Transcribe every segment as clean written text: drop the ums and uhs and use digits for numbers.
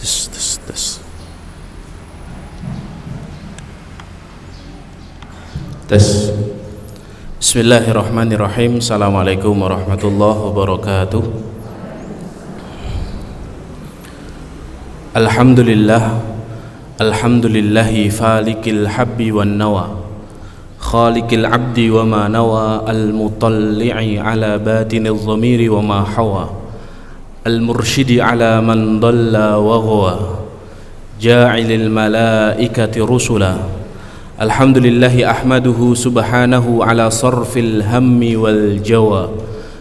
Tes, tes, tes. Tes. Bismillahirrahmanirrahim. Assalamualaikum warahmatullahi wabarakatuh. Alhamdulillah. Alhamdulillahi falikil habbi wan nawa, khaliqil abdi wa ma nawa, al-mutalli'i ala batinil dhamiri wa ma hawa, al-mursyidi ala man dhalla wa ghawa, ja'ilil malaikati rusula. Alhamdulillahi ahmaduhu subhanahu ala sarfil hammi wal jawa,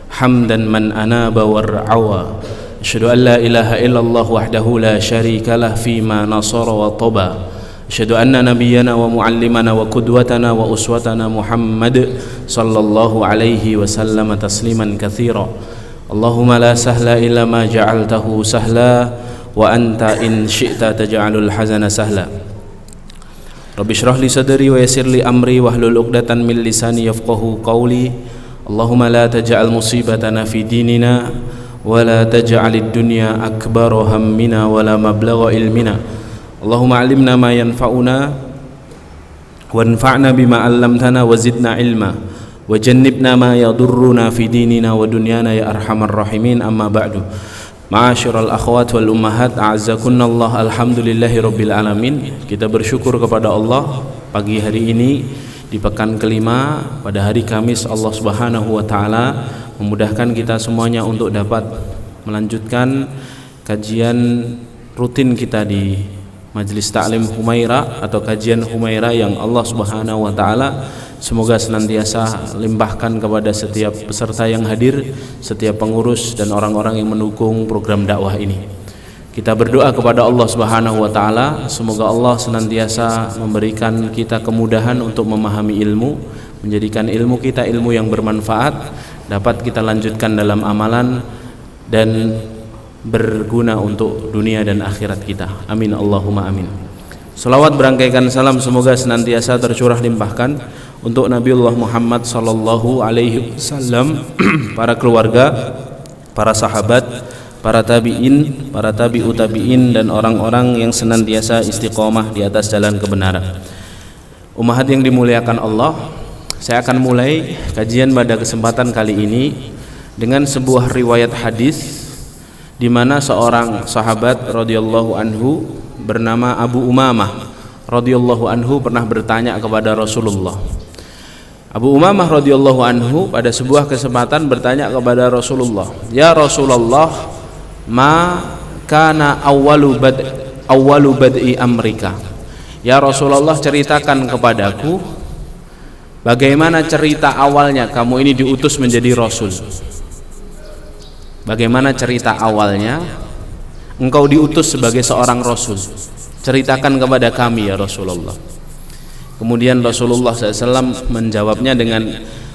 hamdan man anaba war'awa. Asyhadu an la ilaha illallah wahdahu la syarika lah fima nasara wa taba. Asyhadu anna nabiyyana wa muallimana wa qudwatana wa uswatana Muhammad sallallahu alaihi wasallam tasliman katsira. Allahumma la sahla illa ma ja'altahu sahla wa anta in syi'ta taj'alul hazana sahla. Rabbi shrah li sadri wa yassir li amri wahlul 'uqdatan min lisani yafqahu qawli. Allahumma la taj'al musibatana fi dinina wa la taj'alid dunya akbara hammina wa la mablagha ilmina. Allahumma 'allimna ma yanfa'una wanfa'na bima 'allamtana wa zidna ilma wa jannibna ma yadurruna fi dinina wa dunyana ya arhamar rahimin. Amma ba'du. Ma'asyiral akhwat wal ummahat, a'azzakunallah. Alhamdulillahi rabbil alamin. Kita bersyukur kepada Allah pagi hari ini di pekan kelima pada hari Kamis. Allah Subhanahu wa taala memudahkan kita semuanya untuk dapat melanjutkan kajian rutin kita di Majelis Ta'lim Humaira atau kajian Humaira yang Allah Subhanahu wa taala semoga senantiasa limpahkan kepada setiap peserta yang hadir, setiap pengurus dan orang-orang yang mendukung program dakwah ini. Kita berdoa kepada Allah Subhanahu wa taala, semoga Allah senantiasa memberikan kita kemudahan untuk memahami ilmu, menjadikan ilmu kita ilmu yang bermanfaat, dapat kita lanjutkan dalam amalan dan berguna untuk dunia dan akhirat kita. Amin Allahumma amin. Salawat berangkaikan salam semoga senantiasa tercurah limpahkan untuk Nabiullah Muhammad sallallahu alaihi wasallam, para keluarga, para sahabat, para tabi'in, para tabi'ut tabi'in dan orang-orang yang senantiasa istiqomah di atas jalan kebenaran. Ummahat yang dimuliakan Allah, saya akan mulai kajian pada kesempatan kali ini dengan sebuah riwayat hadis di mana seorang sahabat radhiyallahu anhu bernama Abu Umamah radhiyallahu anhu pernah bertanya kepada Rasulullah. Abu Umamah radhiyallahu anhu pada sebuah kesempatan bertanya kepada Rasulullah, "Ya Rasulullah, ma kana awwalu bad'i amrika?" Ya Rasulullah, ceritakan kepadaku bagaimana cerita awalnya kamu ini diutus menjadi rasul. Bagaimana cerita awalnya engkau diutus sebagai seorang rasul? Ceritakan kepada kami ya Rasulullah. Kemudian Rasulullah SAW menjawabnya dengan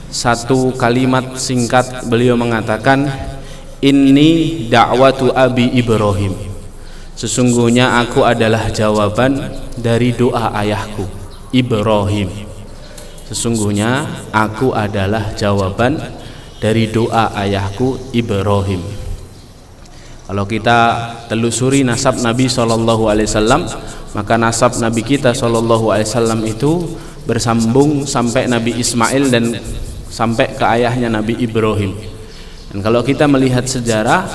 satu kalimat singkat. Beliau mengatakan, "Inni da'watu Abi Ibrahim." Sesungguhnya aku adalah jawaban dari doa ayahku Ibrahim. Sesungguhnya aku adalah jawaban dari doa ayahku Ibrahim. Kalau kita telusuri nasab Nabi SAW, maka nasab Nabi kita SAW itu bersambung sampai Nabi Ismail dan sampai ke ayahnya Nabi Ibrahim. Dan kalau kita melihat sejarah,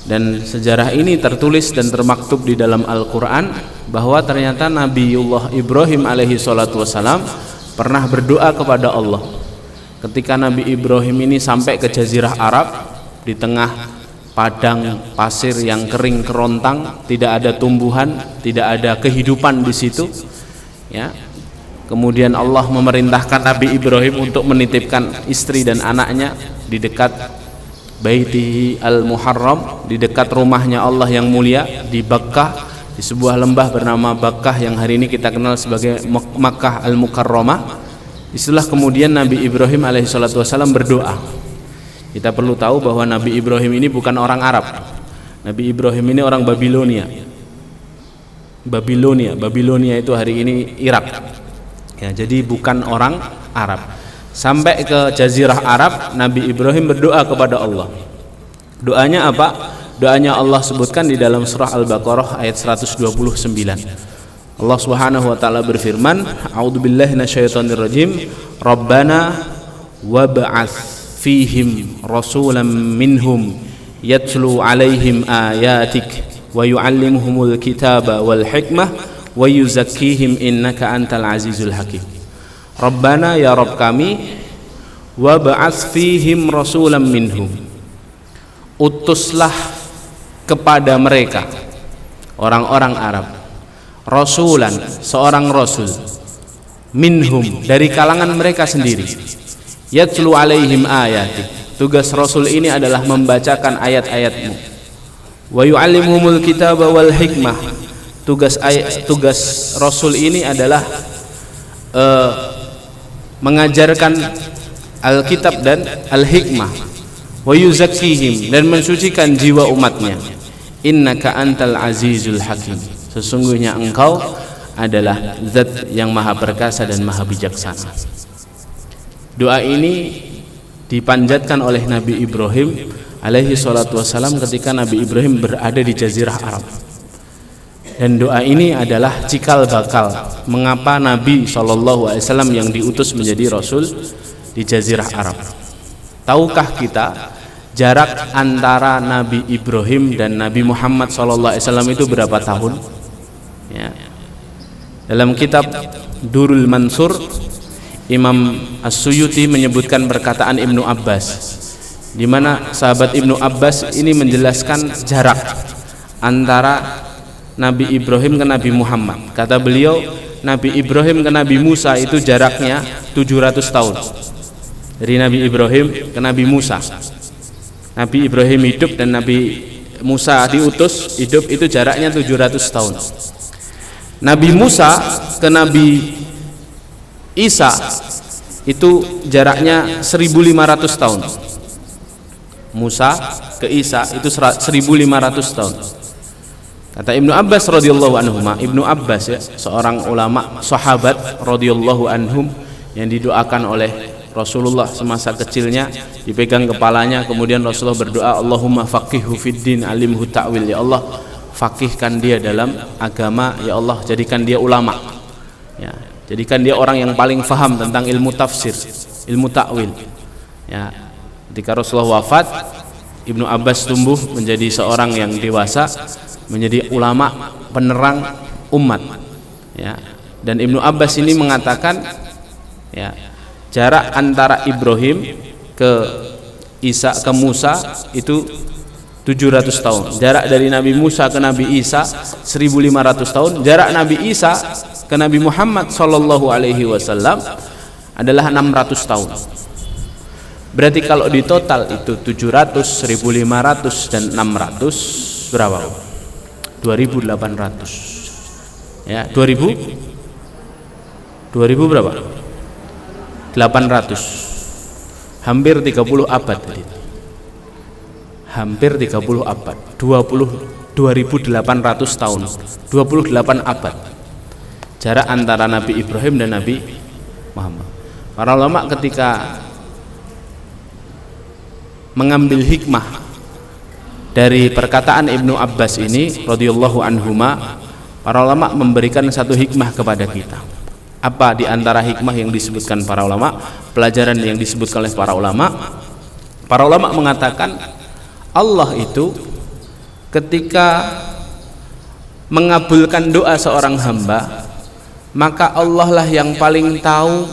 dan sejarah ini tertulis dan termaktub di dalam Al-Quran, bahwa ternyata Nabiullah Ibrahim alaihi salatu wassalam pernah berdoa kepada Allah. Ketika Nabi Ibrahim ini sampai ke Jazirah Arab, di tengah padang pasir yang kering kerontang, tidak ada tumbuhan, tidak ada kehidupan di situ, ya. Kemudian Allah memerintahkan Nabi Ibrahim untuk menitipkan istri dan anaknya di dekat Baitihi al-Muharram, di dekat rumahnya Allah yang mulia di Bakkah, di sebuah lembah bernama Bakkah yang hari ini kita kenal sebagai Makkah al-Mukarramah. Itulah kemudian Nabi Ibrahim alaihissalatu wassalam berdoa. Kita perlu tahu bahwa Nabi Ibrahim ini bukan orang Arab. Nabi Ibrahim ini orang Babilonia. Babilonia itu hari ini Irak. Ya, jadi bukan orang Arab. Sampai ke Jazirah Arab, Nabi Ibrahim berdoa kepada Allah. Doanya apa? Doanya Allah sebutkan di dalam surah Al-Baqarah ayat 129. Allah Subhanahu wa taala berfirman, A'udzubillahi minasyaitonirrajim, Rabbana wab'ats fihim rasulan minhum yatlu 'alaihim ayatik wa yu'allimuhumul kitaba wal hikmah wa yuzakkihim innaka antal azizul hakim. Rabbana, ya Rabb kami, wab'ats fihim rasulan minhum, utuslah kepada mereka orang-orang Arab rasulan, seorang rasul, minhum, dari kalangan mereka sendiri, yatlu alaihim ayatik, tugas rasul ini adalah membacakan ayat-ayatmu, wa yu'allimuhumul kitaba wal hikmah, tugas rasul ini adalah mengajarkan Alkitab dan Al-Hikmah, wa yuzakkihim, dan mensucikan jiwa umatnya, innaka antal azizul hakim, sesungguhnya engkau adalah zat yang maha perkasa dan maha bijaksana. Doa ini dipanjatkan oleh Nabi Ibrahim alaihi salatu wassalam ketika Nabi Ibrahim berada di Jazirah Arab. Dan doa ini adalah cikal bakal mengapa Nabi SAW yang diutus menjadi Rasul di Jazirah Arab. Tahukah kita jarak antara Nabi Ibrahim dan Nabi Muhammad SAW itu berapa tahun? Ya. Dalam kitab Durul Mansur, Imam As-Suyuti menyebutkan perkataan Ibnu Abbas, di mana sahabat Ibnu Abbas ini menjelaskan jarak antara Nabi Ibrahim ke Nabi Muhammad. Kata beliau, Nabi Ibrahim ke Nabi Musa itu jaraknya 700 tahun. Dari Nabi Ibrahim ke Nabi Musa, Nabi Ibrahim hidup dan Nabi Musa diutus hidup, itu jaraknya 700 tahun. Nabi Musa ke Nabi Isa itu jaraknya 1500 tahun. Musa ke Isa itu 1500 tahun. Kata Ibnu Abbas radhiyallahu anhum, Ibnu Abbas ya, seorang ulama sahabat radhiyallahu anhum yang didoakan oleh Rasulullah semasa kecilnya, dipegang kepalanya, kemudian Rasulullah berdoa, Allahumma faqihhu fiddin alimhu ta'wil, ya Allah faqihkan dia dalam agama, ya Allah jadikan dia ulama, ya, jadikan dia orang yang paling faham tentang ilmu tafsir, ilmu ta'wil. Ya, ketika Rasulullah wafat, Ibnu Abbas tumbuh menjadi seorang yang dewasa, menjadi ulama penerang umat. Ya, dan Ibnu Abbas ini mengatakan, ya, jarak antara Ibrahim ke Isa ke Musa itu 700 tahun. Jarak dari Nabi Musa ke Nabi Isa 1500 tahun. Jarak Nabi Isa ke Nabi Muhammad sallallahu alaihi wasallam adalah 600 tahun. Berarti kalau di total itu 700, 1500 dan 600 berapa? 2800. Ya, 2000 berapa? 800. Hampir 30 abad tadi. Hampir 30 abad. 2800 tahun. 28 abad. Jarak antara Nabi Ibrahim dan Nabi Muhammad. Para ulama ketika mengambil hikmah dari perkataan Ibnu Abbas ini radhiyallahu anhuma, para ulama memberikan satu hikmah kepada kita. Apa di antara hikmah yang disebutkan para ulama, pelajaran yang disebutkan oleh para ulama? Para ulama mengatakan Allah itu ketika mengabulkan doa seorang hamba, maka Allah lah yang paling tahu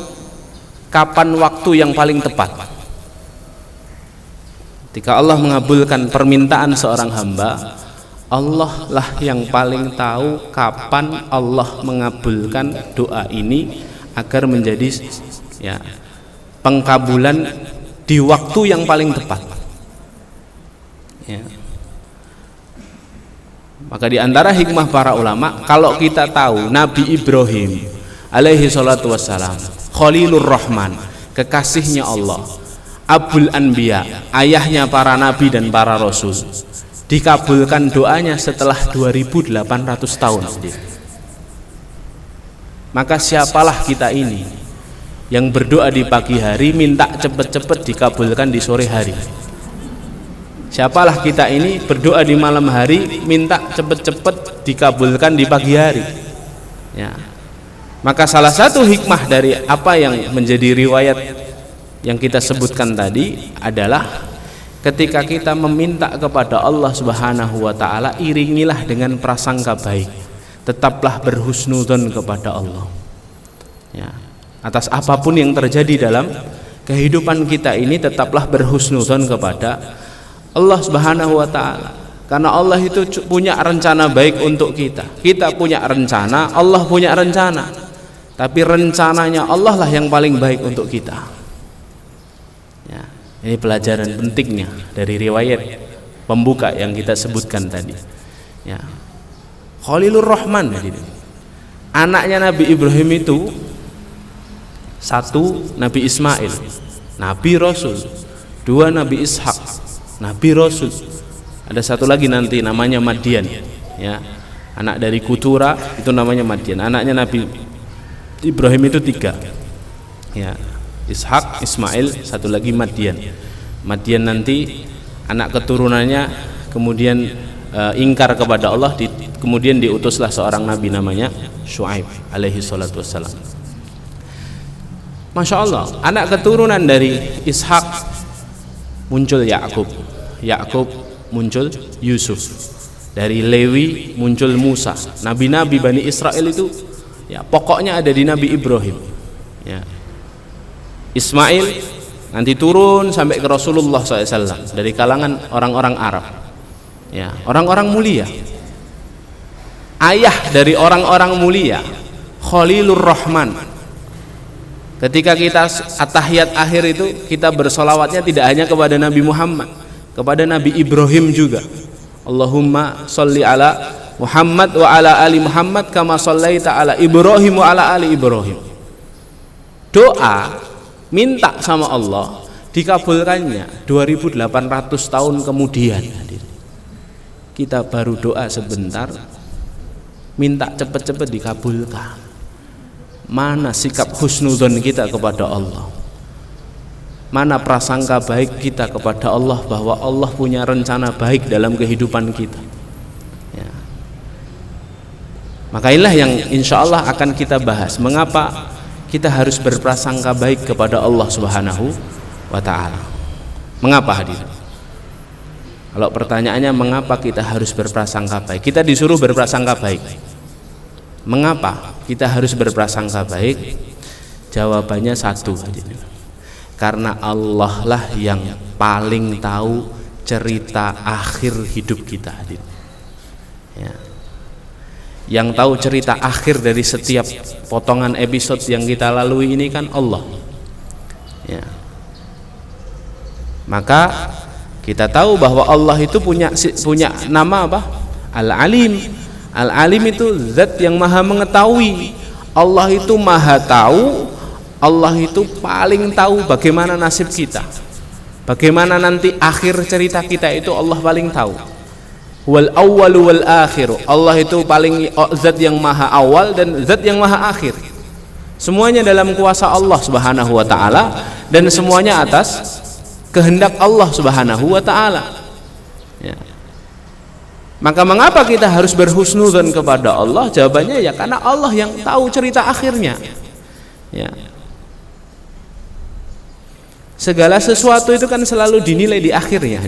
kapan waktu yang paling tepat. Ketika Allah mengabulkan permintaan seorang hamba, Allah lah yang paling tahu kapan Allah mengabulkan doa ini agar menjadi, ya, pengkabulan di waktu yang paling tepat. Ya. Maka di antara hikmah para ulama, kalau kita tahu Nabi Ibrahim alaihi salatu wassalam, Khalilur Rahman, kekasihnya Allah, Abul Anbiya, ayahnya para nabi dan para rasul, dikabulkan doanya setelah 2800 tahun. Maka siapalah kita ini yang berdoa di pagi hari minta cepet-cepet dikabulkan di sore hari? Siapalah kita ini berdoa di malam hari minta cepet-cepet dikabulkan di pagi hari. Ya. Maka salah satu hikmah dari apa yang menjadi riwayat yang kita sebutkan tadi adalah ketika kita meminta kepada Allah Subhanahu wa taala, iringilah dengan prasangka baik. Tetaplah berhusnudzon kepada Allah. Ya. Atas apapun yang terjadi dalam kehidupan kita ini, tetaplah berhusnudzon kepada Allah Subhanahu wa taala. Karena Allah itu punya rencana baik untuk kita. Kita punya rencana, Allah punya rencana. Tapi rencananya Allah lah yang paling baik untuk kita. Ya, ini pelajaran pentingnya dari riwayat pembuka yang kita sebutkan tadi. Ya. Khalilur Rahman, anaknya Nabi Ibrahim itu satu Nabi Ismail, Nabi Rasul, dua Nabi Ishak, Nabi Rasul. Ada satu lagi nanti namanya Madian. Ya, anak dari Kutura itu namanya Madian. Anaknya Nabi Ibrahim itu tiga, ya, Ishak, Ismail, satu lagi Madian. Madian nanti anak keturunannya kemudian ingkar kepada Allah, kemudian diutuslah seorang nabi namanya Syuaib alaihi salatu wassalam. Masya Allah, anak keturunan dari Ishak muncul Yakub, Yakub muncul Yusuf, dari Lewi muncul Musa. Nabi-nabi Bani Israel itu ya pokoknya ada di Nabi Ibrahim. Ya. Ismail nanti turun sampai ke Rasulullah SAW dari kalangan orang-orang Arab. Ya, orang-orang mulia. Ayah dari orang-orang mulia, Khalilur Rahman. Ketika kita at-tahiyat akhir itu, kita bersolawatnya tidak hanya kepada Nabi Muhammad, kepada Nabi Ibrahim juga. Allahumma sholli ala Muhammad wa ala ali Muhammad kama shallaita ala Ibrahim wa ala ali Ibrahim. Doa minta sama Allah dikabulkannya 2800 tahun kemudian. Kita baru doa sebentar minta cepet-cepet dikabulkan. Mana sikap husnudzon kita kepada Allah? Mana prasangka baik kita kepada Allah bahwa Allah punya rencana baik dalam kehidupan kita? Maka inilah yang insya Allah akan kita bahas. Mengapa kita harus berprasangka baik kepada Allah Subhanahu wa ta'ala? Mengapa hadir? Kalau pertanyaannya mengapa kita harus berprasangka baik, kita disuruh berprasangka baik. Mengapa kita harus berprasangka baik? Jawabannya satu, hadirin. Karena Allah lah yang paling tahu cerita akhir hidup kita, hadirin. Ya. Yang tahu cerita akhir dari setiap potongan episode yang kita lalui ini kan Allah. Ya. Maka kita tahu bahwa Allah itu punya nama apa? Al-Alim. Al-Alim itu zat yang maha mengetahui. Allah itu maha tahu. Allah itu paling tahu bagaimana nasib kita, bagaimana nanti akhir cerita kita itu Allah paling tahu. Wal awwalu wal akhiru, Allah itu paling zat yang maha awal dan zat yang maha akhir. Semuanya dalam kuasa Allah Subhanahu wa ta'ala, dan semuanya atas kehendak Allah Subhanahu wa ta'ala. Ya. Maka mengapa kita harus berhusnudzon kepada Allah? Jawabannya ya karena Allah yang tahu cerita akhirnya. Ya. Segala sesuatu itu kan selalu dinilai di akhirnya,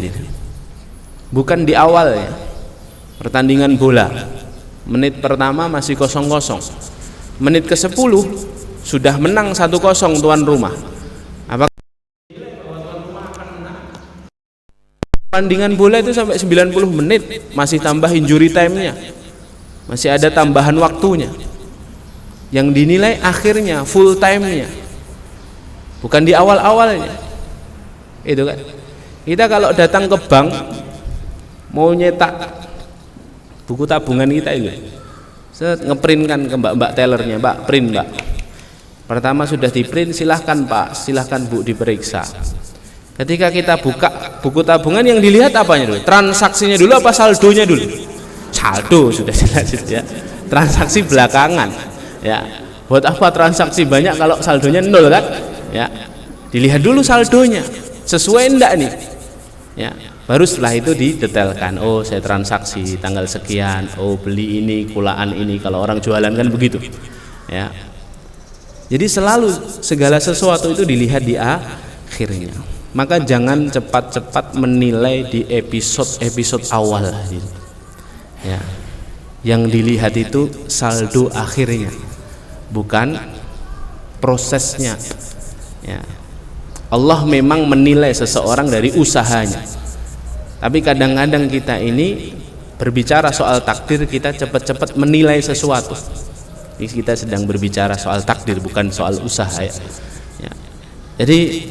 bukan di awalnya. Pertandingan bola, menit pertama masih 0-0, menit ke-10 sudah menang 1-0 tuan rumah. Apakah pertandingan bola itu sampai 90 menit masih tambah injury time-nya, masih ada tambahan waktunya? Yang dinilai akhirnya, full time-nya, bukan di awal-awalnya. Itu kan kita kalau datang ke bank mau nyetak buku tabungan kita itu, ngeprint kan ke mbak tellernya, mbak print mbak. Pertama sudah di print, silahkan pak, silahkan bu diperiksa. Ketika kita buka buku tabungan, yang dilihat apanya dulu? Transaksinya dulu apa saldonya dulu? Saldo sudah jelas ya. Transaksi belakangan. Ya, buat apa transaksi banyak kalau saldonya 0 kan? Ya, dilihat dulu saldonya sesuai enggak nih. Ya, Baru setelah itu didetailkan, oh saya transaksi tanggal sekian, oh beli ini, kulaan ini. Kalau orang jualan kan begitu ya. Jadi selalu segala sesuatu itu dilihat di akhirnya. Maka jangan cepat-cepat menilai di episode awal ya. Yang dilihat itu saldo akhirnya, bukan prosesnya ya. Allah memang menilai seseorang dari usahanya. Tapi kadang-kadang kita ini berbicara soal takdir, kita cepat-cepat menilai sesuatu. Ini kita sedang berbicara soal takdir, bukan soal usaha ya. Jadi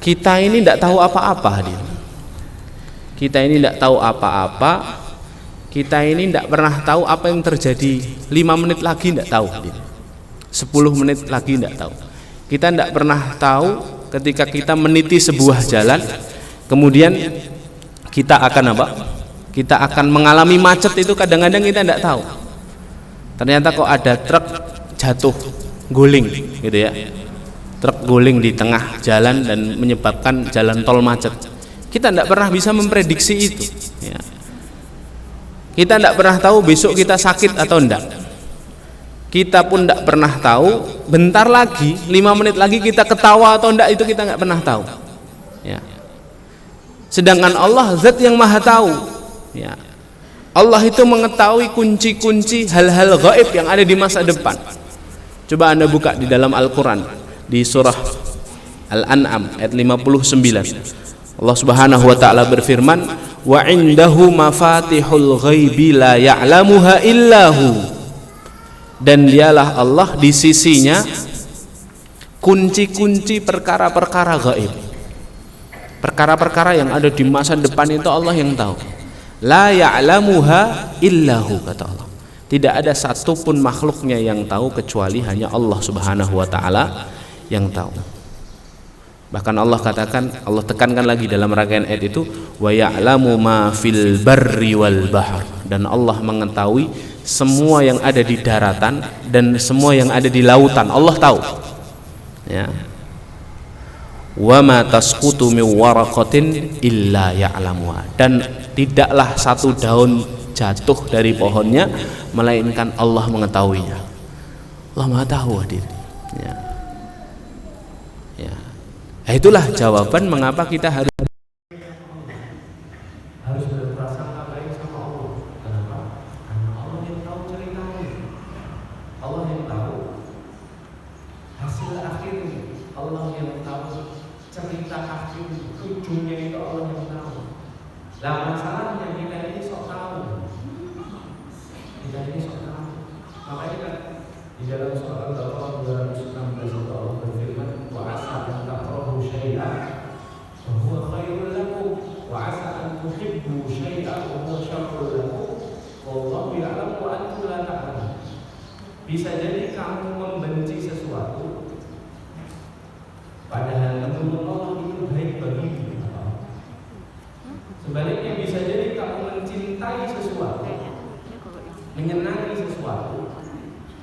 kita ini tidak tahu apa-apa hadir. Kita ini tidak tahu apa-apa. Kita ini tidak pernah tahu apa yang terjadi 5 menit lagi, tidak tahu hadir. 10 menit lagi tidak tahu. Kita tidak pernah tahu ketika kita meniti sebuah jalan, kemudian kita akan apa? Kita akan mengalami macet, itu kadang-kadang kita tidak tahu. Ternyata kok ada truk jatuh, guling gitu ya. Truk guling di tengah jalan dan menyebabkan jalan tol macet. Kita tidak pernah bisa memprediksi itu ya. Kita tidak pernah tahu besok kita sakit atau tidak. Kita pun tidak pernah tahu bentar lagi, 5 menit lagi kita ketawa atau tidak, itu kita nggak pernah tahu ya. Sedangkan Allah zat yang maha tahu ya. Allah itu mengetahui kunci-kunci hal-hal gaib yang ada di masa depan. Coba Anda buka di dalam Al-Quran, di surah Al-An'am ayat 59. Allah subhanahu wa ta'ala berfirman, wa indahu mafatihul ghaibi la ya'lamuha illahu. Dan dialah Allah, di sisinya kunci-kunci perkara-perkara gaib. Perkara-perkara yang ada di masa depan itu Allah yang tahu. La ya'lamuha illahu, kata Allah. Tidak ada satupun makhluknya yang tahu kecuali hanya Allah subhanahu wa ta'ala yang tahu. Bahkan Allah katakan, Allah tekankan lagi dalam rangkaian ayat itu, wa ya'lamu ma fil barri wal bahr. Dan Allah mengetahui semua yang ada di daratan dan semua yang ada di lautan. Allah tahu ya. Wa ma tasqutu min waraqatin illa ya'lamuha. Dan tidaklah satu daun jatuh dari pohonnya melainkan Allah mengetahuinya. Allah Maha tahu hadir ya. Ya. Nah, itulah jawaban mengapa kita harus berprasangka baik sama Allah. Kenapa? Karena Allah yang tahu ceritanya. Allah yang tahu hasil akhirnya. Allah yang tahu cerita akhir ujungnya, itu Allah yang tahu. Lah masalahnya kita ini sok tahu. Kita ini sok tahu. Makanya kan di dalam surah Al-Baqarah 216 Allah berfirman, wa asa an takrahu syai'an wa huwa khairul lakum wa asa an tuhibbu syai'an wa huwa syarrul lakum wallahu ya'lamu wa antum la ta'lamun. Bisa jadi kamu membenci sesuatu padahal menurut Allah itu baik bagimu. Sebaliknya bisa jadi kamu mencintai sesuatu, menyenangi sesuatu,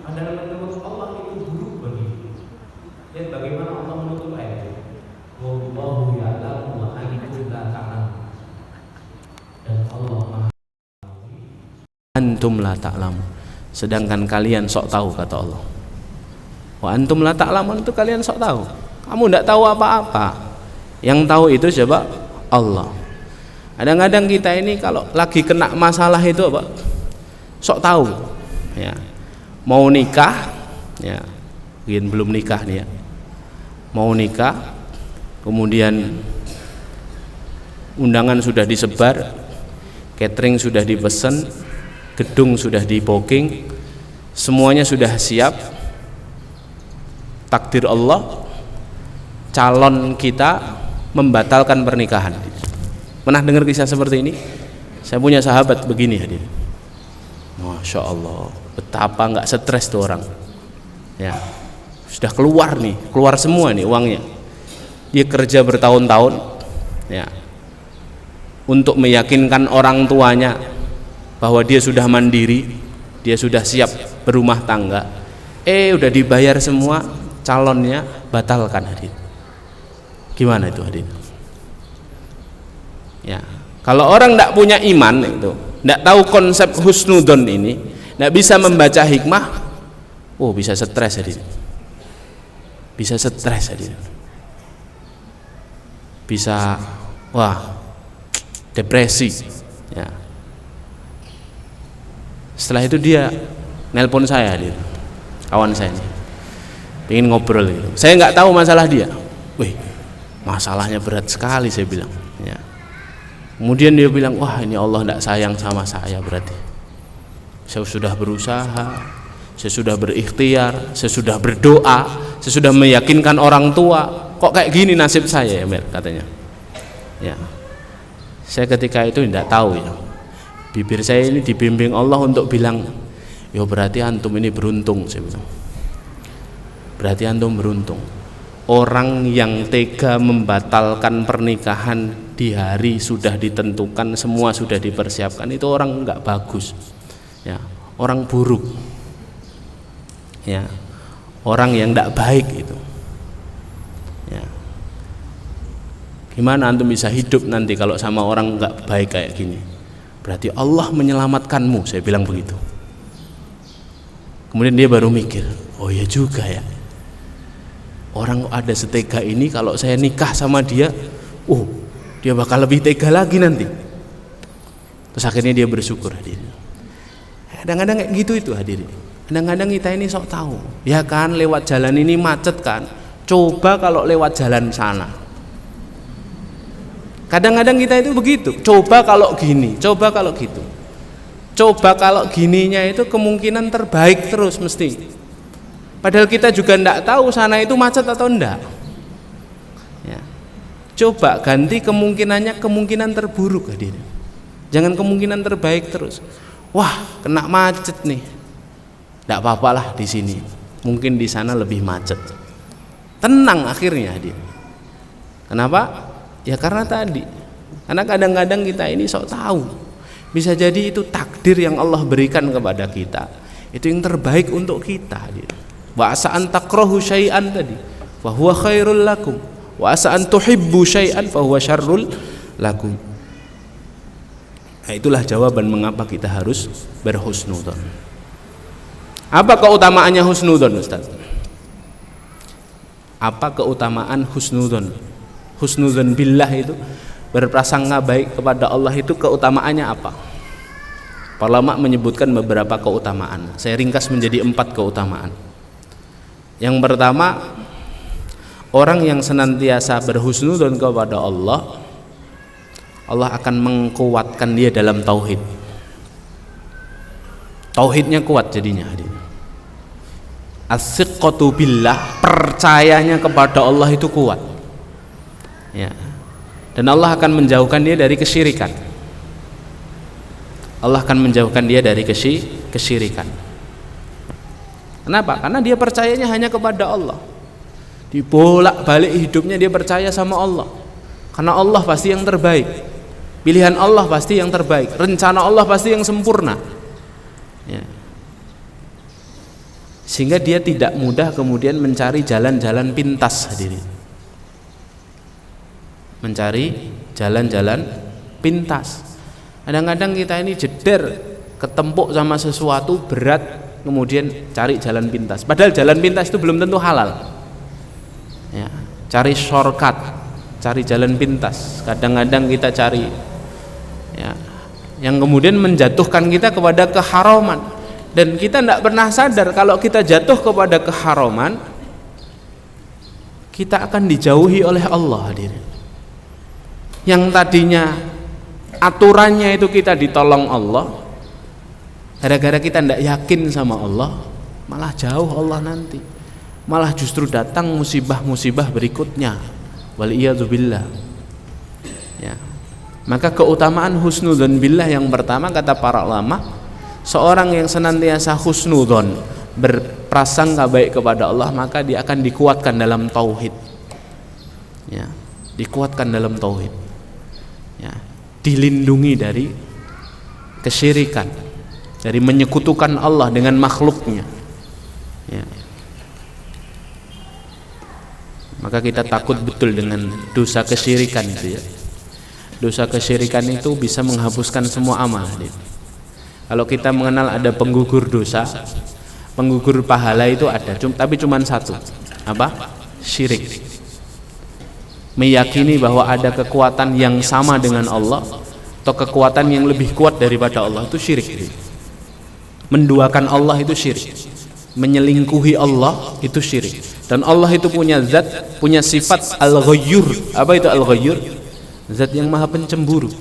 padahal menurut Allah itu buruk bagimu. Lihat bagaimana Allah menutup ayat. Wallahu ya'lamu wa antum la ta'lamun. Dan Allah Maha tahu, antum la ta'lamun. Sedangkan kalian sok tahu, kata Allah. Wa antum la ta'lamun, itu kalian sok tahu. Kamu tidak tahu apa-apa. Yang tahu itu siapa? Allah. Kadang-kadang kita ini kalau lagi kena masalah itu apa? Sok tahu ya. Mau nikah ya, mungkin belum nikah nih ya. Mau nikah, kemudian undangan sudah disebar, catering sudah dipesan, gedung sudah di booking, semuanya sudah siap. Takdir Allah, calon kita membatalkan pernikahan. Pernah dengar kisah seperti ini? Saya punya sahabat begini hadir. Masya Allah, betapa nggak stres tuh orang. Ya, sudah keluar nih, keluar semua nih uangnya. Dia kerja bertahun-tahun, ya, untuk meyakinkan orang tuanya bahwa dia sudah mandiri, dia sudah siap berumah tangga. Udah dibayar semua, calonnya batalkan hadir. Gimana itu hadir? Ya, Kalau orang tidak punya iman itu, tidak tahu konsep husnudon ini, tidak bisa membaca hikmah, bisa stres hadirin. Bisa stres hadirin. Bisa depresi ya. Setelah itu dia nelpon saya, dia kawan saya ini pengen ngobrol gitu. Saya nggak tahu masalah dia. Masalahnya berat sekali, saya bilang ya. Kemudian dia bilang, wah ini Allah tidak sayang sama saya berarti. Saya sudah berusaha, saya sudah berikhtiar, saya sudah berdoa, saya sudah meyakinkan orang tua, kok kayak gini nasib saya ya Mer, katanya ya. Saya ketika itu tidak tahu ya, bibir saya ini dibimbing Allah untuk bilang, yo berarti antum ini beruntung, saya bilang. Berarti antum beruntung. Orang yang tega membatalkan pernikahan di hari sudah ditentukan, semua sudah dipersiapkan, itu orang enggak bagus ya, orang buruk ya, orang yang enggak baik itu ya. Gimana antum bisa hidup nanti kalau sama orang enggak baik kayak gini? Berarti Allah menyelamatkanmu, saya bilang begitu. Kemudian dia baru mikir, oh ya juga ya, orang ada setega ini, kalau saya nikah sama dia, dia bakal lebih tega lagi nanti. Terus akhirnya dia bersyukur hadirin. Kadang-kadang kayak gitu itu hadirin. Kadang-kadang kita ini sok tahu, ya kan, lewat jalan ini macet kan, coba kalau lewat jalan sana. Kadang-kadang kita itu begitu, coba kalau gini, coba kalau gitu, coba kalau gininya itu kemungkinan terbaik terus mesti. Padahal kita juga tidak tahu sana itu macet atau enggak ya. Coba ganti kemungkinannya kemungkinan terburuk hadirin. Jangan kemungkinan terbaik terus. Wah kena macet nih, tidak apa-apa lah di sini, mungkin di sana lebih macet. Tenang akhirnya hadirin. Kenapa? Ya karena tadi, karena kadang-kadang kita ini sok tahu, bisa jadi itu takdir yang Allah berikan kepada kita, itu yang terbaik untuk kita. Wa asa'an takrahu syai'an tadi, wa huwa khairul lakum, wa asa'an tuhibbu syai'an fa huwa syarrul lakum. Nah, itulah jawaban mengapa kita harus berhusnudzon. Apa keutamaannya husnudzon, Ustaz? Apa keutamaan husnudzon? Husnudzon billah itu, berprasangka baik kepada Allah, itu keutamaannya apa? Para ulama menyebutkan beberapa keutamaan. Saya ringkas menjadi 4 keutamaan. Yang pertama, orang yang senantiasa berhusnudzon kepada Allah, Allah akan menguatkan dia dalam tauhid. Tauhidnya kuat jadinya. As-siqqatu billah, percayanya kepada Allah itu kuat. Ya. Dan Allah akan menjauhkan dia dari kesyirikan. Allah akan menjauhkan dia dari kesyirikan. Kenapa? Karena dia percayanya hanya kepada Allah. Dibolak-balik hidupnya dia percaya sama Allah. Karena Allah pasti yang terbaik. Pilihan Allah pasti yang terbaik. Rencana Allah pasti yang sempurna. Ya. Sehingga dia tidak mudah kemudian mencari jalan-jalan pintas hadirin. Mencari jalan-jalan pintas. Kadang-kadang kita ini jeder ketempuk sama sesuatu berat, kemudian cari jalan pintas. Padahal jalan pintas itu belum tentu halal. Ya, cari shortcut, cari jalan pintas. Kadang-kadang kita cari ya, yang kemudian menjatuhkan kita kepada keharaman. Dan kita tidak pernah sadar kalau kita jatuh kepada keharaman, kita akan dijauhi oleh Allah hadirin. Yang tadinya aturannya itu kita ditolong Allah, gara-gara kita tidak yakin sama Allah, malah jauh Allah nanti, malah justru datang musibah-musibah berikutnya. Waliyadzubillah. Ya. Maka keutamaan husnudzon billah yang pertama, kata para ulama, seorang yang senantiasa husnudzon, berprasangka baik kepada Allah, maka dia akan dikuatkan dalam tauhid. Ya, dikuatkan dalam tauhid. Ya, dilindungi dari kesyirikan, dari menyekutukan Allah dengan makhluknya. Ya. Maka kita takut betul dengan dosa kesyirikan itu ya. Dosa kesyirikan itu bisa menghapuskan semua amal. Kalau kita mengenal ada penggugur dosa, penggugur pahala itu ada, tapi cuma satu. Apa? Syirik. Meyakini bahwa ada kekuatan yang sama dengan Allah atau kekuatan yang lebih kuat daripada Allah, itu syirik. Menduakan Allah itu syirik. Menyelingkuhi Allah itu syirik. Dan Allah itu punya zat, punya sifat al-ghayyur. Apa itu al-ghayyur? Zat yang maha pencemburu.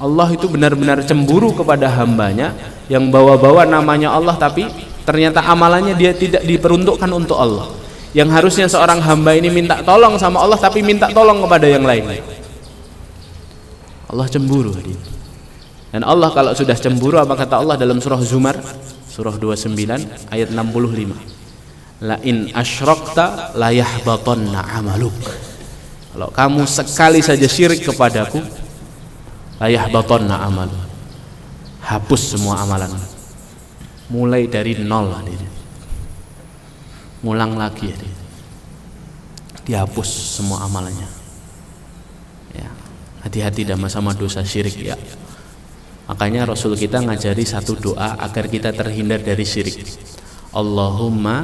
Allah itu benar-benar cemburu kepada hambanya yang bawa-bawa namanya Allah, tapi ternyata amalannya dia tidak diperuntukkan untuk Allah. Yang harusnya seorang hamba ini minta tolong sama Allah, tapi minta tolong kepada yang lain. Allah cemburu. Dan Allah kalau sudah cemburu, apa kata Allah dalam surah Zumar, surah 29 ayat 65, la in asyrakta la yahbatanna amaluk. Kalau kamu sekali saja syirik kepadaku, la yahbatanna amaluk, hapus semua amalan, mulai dari nol. Ngulang lagi, dihapus semua amalannya. Ya, hati-hati sama dosa syirik ya. Makanya Rasul kita ngajari satu doa agar kita terhindar dari syirik. Allahumma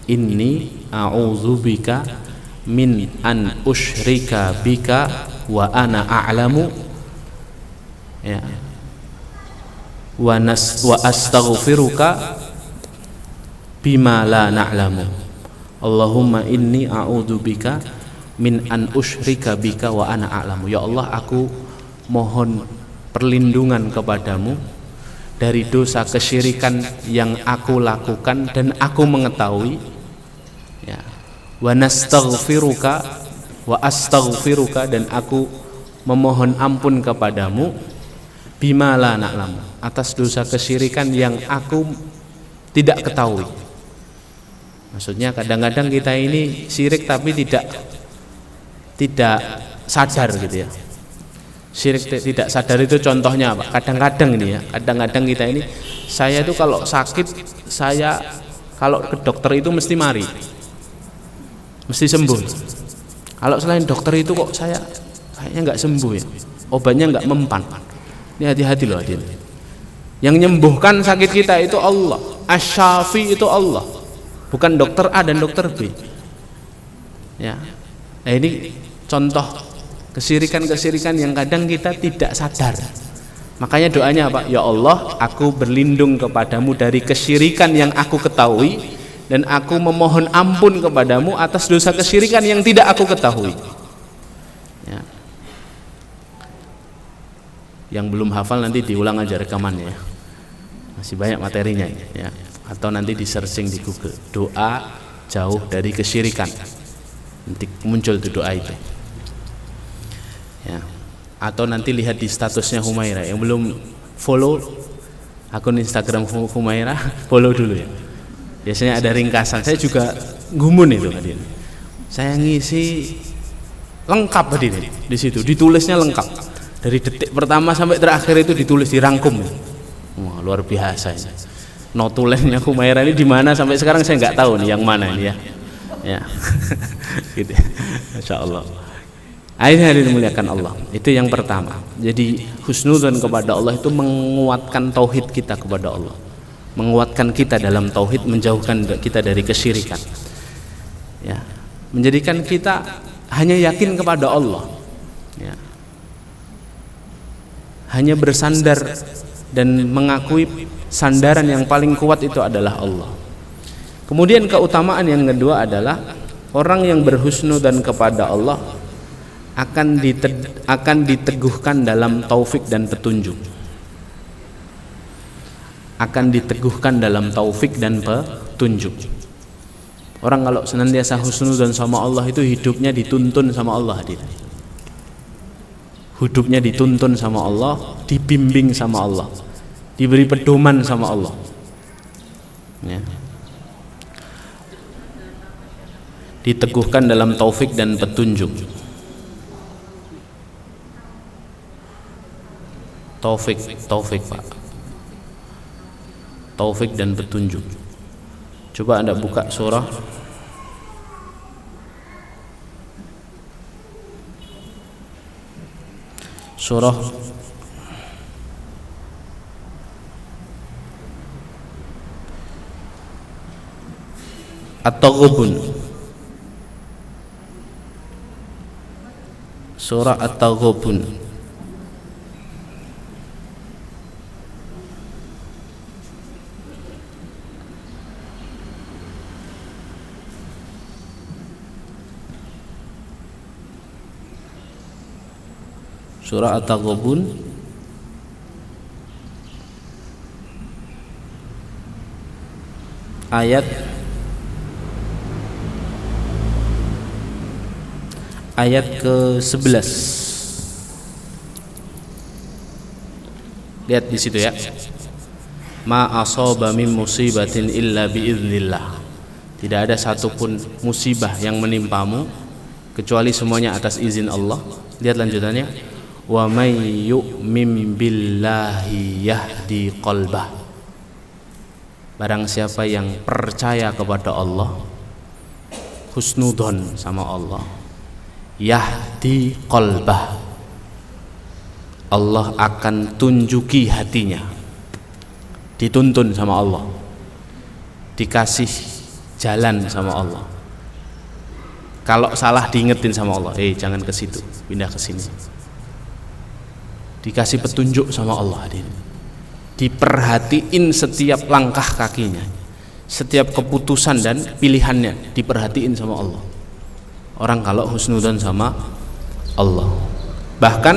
inni a'udzubika min an usyrika bika wa ana a'lamu, ya, wa astaghfiruka bima la na'lamu. Allahumma inni a'udzubika min an usyrika bika wa ana a'lamu. Ya Allah, aku mohon perlindungan kepadamu dari dosa kesyirikan yang aku lakukan dan aku mengetahui, ya. Wa nastaghfiruka wa astaghfiruka, dan aku memohon ampun kepadamu bima la na'lamu, atas dosa kesyirikan yang aku tidak ketahui. Maksudnya kadang-kadang kita ini syirik tapi tidak sadar gitu ya. Syirik tidak sadar itu contohnya apa? Kadang-kadang ini ya, kadang-kadang kita ini, saya itu kalau sakit, saya kalau ke dokter itu mesti mari, mesti sembuh. Kalau selain dokter itu kok saya kayaknya nggak sembuh ya, obatnya nggak mempan. Ini hati-hati loh hadirin. Yang menyembuhkan sakit kita itu Allah. Asy-Syafi itu Allah, bukan dokter A dan dokter B. Ya, nah ini contoh kesyirikan-kesyirikan yang kadang kita tidak sadar. Makanya doanya apa? Ya Allah, aku berlindung kepadamu dari kesyirikan yang aku ketahui, dan aku memohon ampun kepadamu atas dosa kesyirikan yang tidak aku ketahui. Ya. Yang belum hafal nanti diulang aja rekamannya ya. Masih banyak materinya ya. Atau nanti di searching di Google, doa jauh dari kesyirikan, nanti muncul tuh doa itu ya. Atau nanti lihat di statusnya Humaira. Yang belum follow akun Instagram Humaira, follow dulu ya. Biasanya ada ringkasan. Saya juga gumun itu hadirin. Saya ngisi lengkap hadirin di situ, ditulisnya lengkap dari detik pertama sampai terakhir itu ditulis, dirangkum. Wah, luar biasa ini. Notulennya Humaira ini di mana sampai sekarang saya nggak tahu nih yang mana ini ya. Ya. Gitu. Masyaallah. Akhirnya dimuliakan Allah. Itu yang pertama. Jadi husnudzon kepada Allah itu menguatkan tauhid kita kepada Allah, menguatkan kita dalam tauhid, menjauhkan kita dari kesyirikan. Ya, menjadikan kita hanya yakin kepada Allah. Ya. Hanya bersandar dan mengakui sandaran yang paling kuat itu adalah Allah. Kemudian keutamaan yang kedua adalah orang yang berhusnudzon kepada Allah akan diteguhkan dalam taufik dan petunjuk. Akan diteguhkan dalam taufik dan petunjuk. Orang kalau senantiasa husnudzon sama Allah itu hidupnya dituntun sama Allah. Hidupnya dituntun sama Allah, dibimbing sama Allah, diberi pedoman sama Allah. Ya. Diteguhkan dalam taufik dan petunjuk. Taufik Pak. Taufik dan petunjuk. Coba Anda buka surah surah At-Taghabun. Surah At-Taghabun. Surah At-Taghabun ayat ke-11. Lihat di situ ya. Ma asaba min musibatin illa biiznillah. Tidak ada satupun musibah yang menimpamu kecuali semuanya atas izin Allah. Lihat lanjutannya. Wa may yu'min billahi yahdi qalbah. Barang siapa yang percaya kepada Allah, husnudzon sama Allah, yahdi qalbah, Allah akan tunjuki hatinya. Dituntun sama Allah, dikasih jalan sama Allah. Kalau salah diingetin sama Allah, jangan ke situ, pindah ke sini. Dikasih petunjuk sama Allah, diperhatiin setiap langkah kakinya, setiap keputusan dan pilihannya diperhatiin sama Allah. Orang kalau husnudzon sama Allah. Bahkan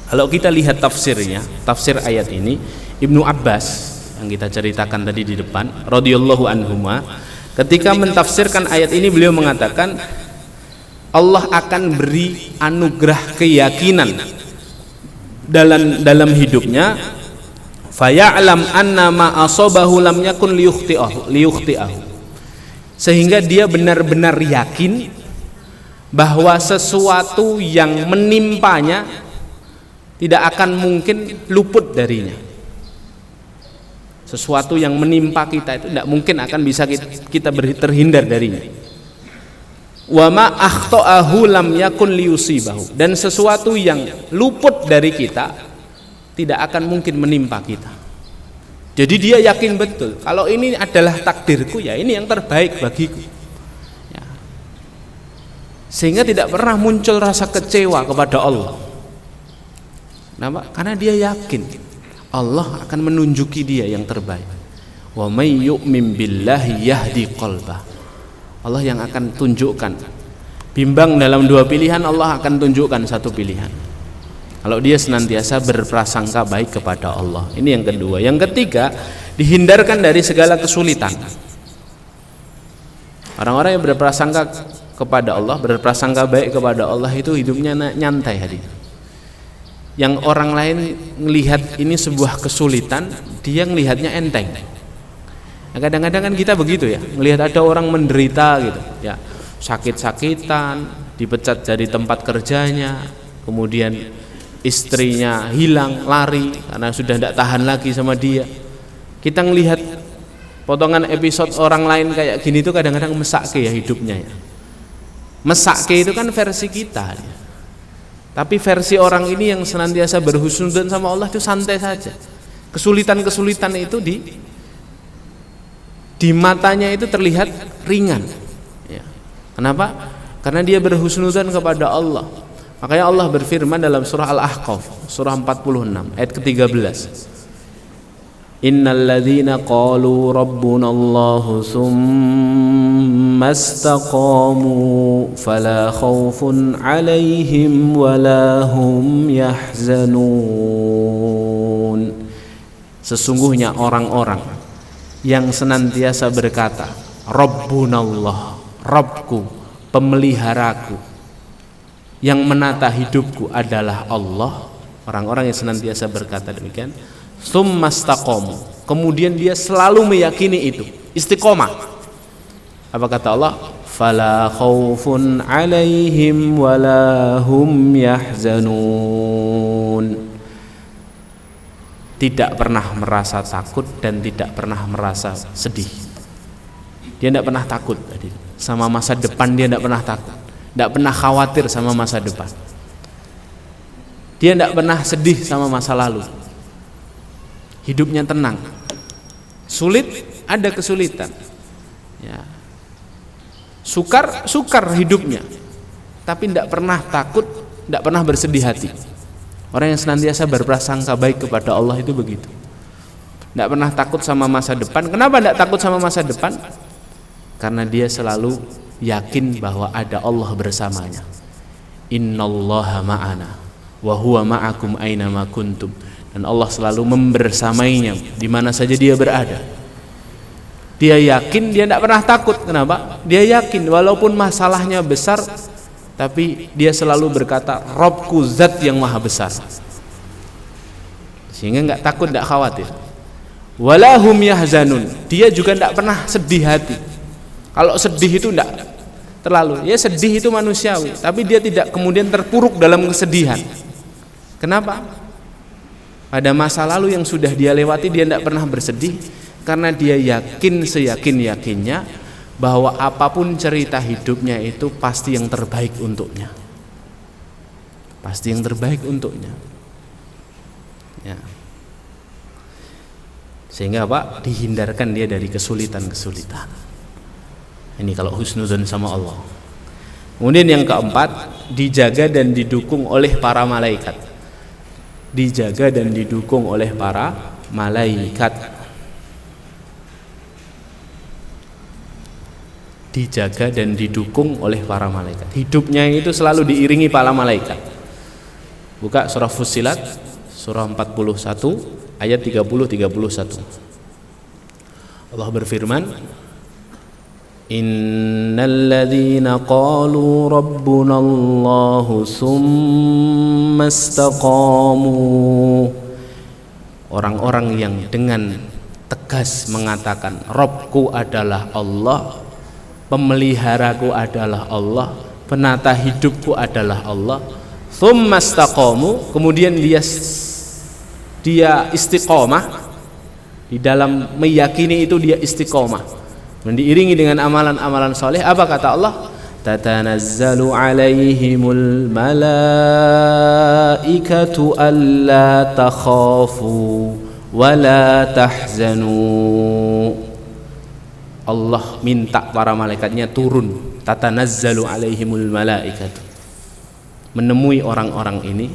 kalau kita lihat tafsirnya, tafsir ayat ini, Ibnu Abbas yang kita ceritakan tadi di depan, radhiyallahu anhuma, ketika mentafsirkan ayat ini beliau mengatakan Allah akan beri anugerah keyakinan dalam hidupnya, faya'lam anna ma asabahu lam yakun liyukhti'ahu, sehingga dia benar-benar yakin bahwa sesuatu yang menimpanya tidak akan mungkin luput darinya. Sesuatu yang menimpa kita itu tidak mungkin akan bisa kita terhindar darinya. Wa ma akhta'ahu lam yakun liyusibahu, dan sesuatu yang luput dari kita tidak akan mungkin menimpa kita. Jadi dia yakin betul kalau ini adalah takdirku, ya ini yang terbaik bagiku. Sehingga tidak pernah muncul rasa kecewa kepada Allah. Kenapa? Karena dia yakin Allah akan menunjuki dia yang terbaik. Wa may yu'min billahi yahdi qalbah. Allah yang akan tunjukkan. Bimbang dalam dua pilihan, Allah akan tunjukkan satu pilihan. Kalau dia senantiasa berprasangka baik kepada Allah. Ini yang kedua. Yang ketiga, dihindarkan dari segala kesulitan. Orang-orang yang berprasangka kepada Allah, berprasangka baik kepada Allah itu hidupnya nyantai hari. Yang orang lain melihat ini sebuah kesulitan, dia melihatnya enteng. Nah, kadang-kadang kan kita begitu ya, melihat ada orang menderita gitu, ya sakit-sakitan, dipecat dari tempat kerjanya, kemudian istrinya hilang, lari karena sudah tidak tahan lagi sama dia. Kita melihat potongan episode orang lain kayak gini tuh kadang-kadang mesake ya hidupnya ya. Mesake itu kan versi kita, tapi versi orang ini yang senantiasa berhusnudzon sama Allah itu santai saja. Kesulitan-kesulitan itu di matanya itu terlihat ringan ya. Kenapa? Karena dia berhusnudzon kepada Allah. Makanya Allah berfirman dalam surah Al-Ahqaf, surah 46 ayat ke-13, Innal ladzina qalu rabbuna Allahu tsumma istaqamu fala khaufun 'alaihim wala hum yahzanun. Sesungguhnya orang-orang yang senantiasa berkata, Rabbunallah, Rabbku, pemeliharaku, yang menata hidupku adalah Allah. Orang-orang yang senantiasa berkata demikian, Summastaqamu, kemudian dia selalu meyakini itu, istiqomah. Apa kata Allah? Fala khaufun 'alaihim wala hum yahzanun. Tidak pernah merasa takut dan tidak pernah merasa sedih. Dia tidak pernah takut sama masa depan, dia tidak pernah takut, tidak pernah khawatir sama masa depan. Dia tidak pernah sedih sama masa lalu. Hidupnya tenang. Sulit, ada kesulitan. Ya. Sukar hidupnya. Tapi tidak pernah takut, tidak pernah bersedih hati. Orang yang senantiasa berprasangka baik kepada Allah itu begitu. Tidak pernah takut sama masa depan. Kenapa tidak takut sama masa depan? Karena dia selalu yakin bahwa ada Allah bersamanya. Innallaha ma'ana wa huwa ma'akum aina ma kuntum. Dan Allah selalu membersamainya di mana saja dia berada. Dia yakin, dia tidak pernah takut. Kenapa? Dia yakin walaupun masalahnya besar, tapi dia selalu berkata, Robku zat yang maha besar. Sehingga enggak takut, enggak khawatir. Walahum yahzanun. Dia juga enggak pernah sedih hati. Kalau sedih itu enggak terlalu. Ya sedih itu manusiawi, tapi dia tidak kemudian terpuruk dalam kesedihan. Kenapa? Pada masa lalu yang sudah dia lewati dia tidak pernah bersedih, karena dia yakin seyakin-yakinnya bahwa apapun cerita hidupnya itu pasti yang terbaik untuknya. Pasti yang terbaik untuknya. Ya. Sehingga apa? Dihindarkan dia dari kesulitan-kesulitan. Ini kalau husnudzon sama Allah. Kemudian yang keempat, dijaga dan didukung oleh para malaikat. Dijaga dan didukung oleh para malaikat. Dijaga dan didukung oleh para malaikat. Hidupnya itu selalu diiringi para malaikat. Buka surah Fussilat, surah 41 ayat 30-31. Allah berfirman, Innalladzina qalu rabbunallahu summa istaqamu. Orang-orang yang dengan tegas mengatakan Rabbku adalah Allah, pemeliharaku adalah Allah, penata hidupku adalah Allah, summa istaqamu, kemudian dia istiqomah di dalam meyakini itu, dia istiqomah dan diiringi dengan amalan-amalan soleh. Apa kata Allah? Tatanazzalu alaihimul malaikatu alla takhafu wa la tahzanu. Allah minta para malaikatnya turun. Tatanazzalu alaihimul malaikatu, menemui orang-orang ini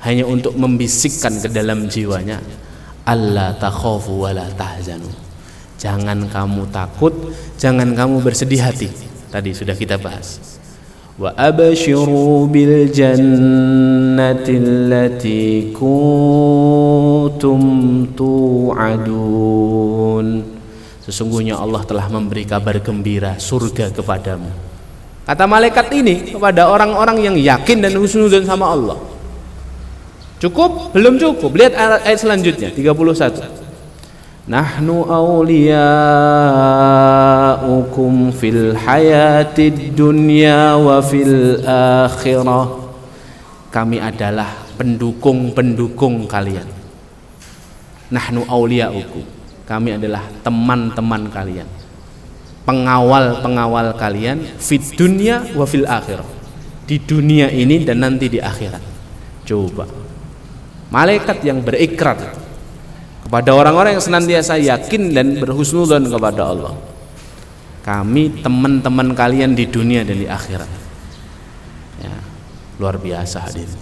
hanya untuk membisikkan ke dalam jiwanya, alla takhafu wa la tahzanu. Jangan kamu takut, jangan kamu bersedih hati. Tadi sudah kita bahas. Wa abshiru bil jannati allati kuntum tu'adun. Sesungguhnya Allah telah memberi kabar gembira surga kepadamu. Kata malaikat ini kepada orang-orang yang yakin dan husnudzon sama Allah. Cukup? Belum cukup. Lihat ayat selanjutnya 31. Nahnu awliyaukum fil hayatid dunya wa fil akhirah. Kami adalah pendukung-pendukung kalian. Nahnu awliyaukum. Kami adalah teman-teman kalian, pengawal-pengawal kalian fid dunya wa fil akhirah. Di dunia ini dan nanti di akhirat. Coba. Malaikat yang berikrar kepada orang-orang yang senantiasa yakin dan berhusnudzon kepada Allah, kami teman-teman kalian di dunia dan di akhirat. Ya, luar biasa hadirin.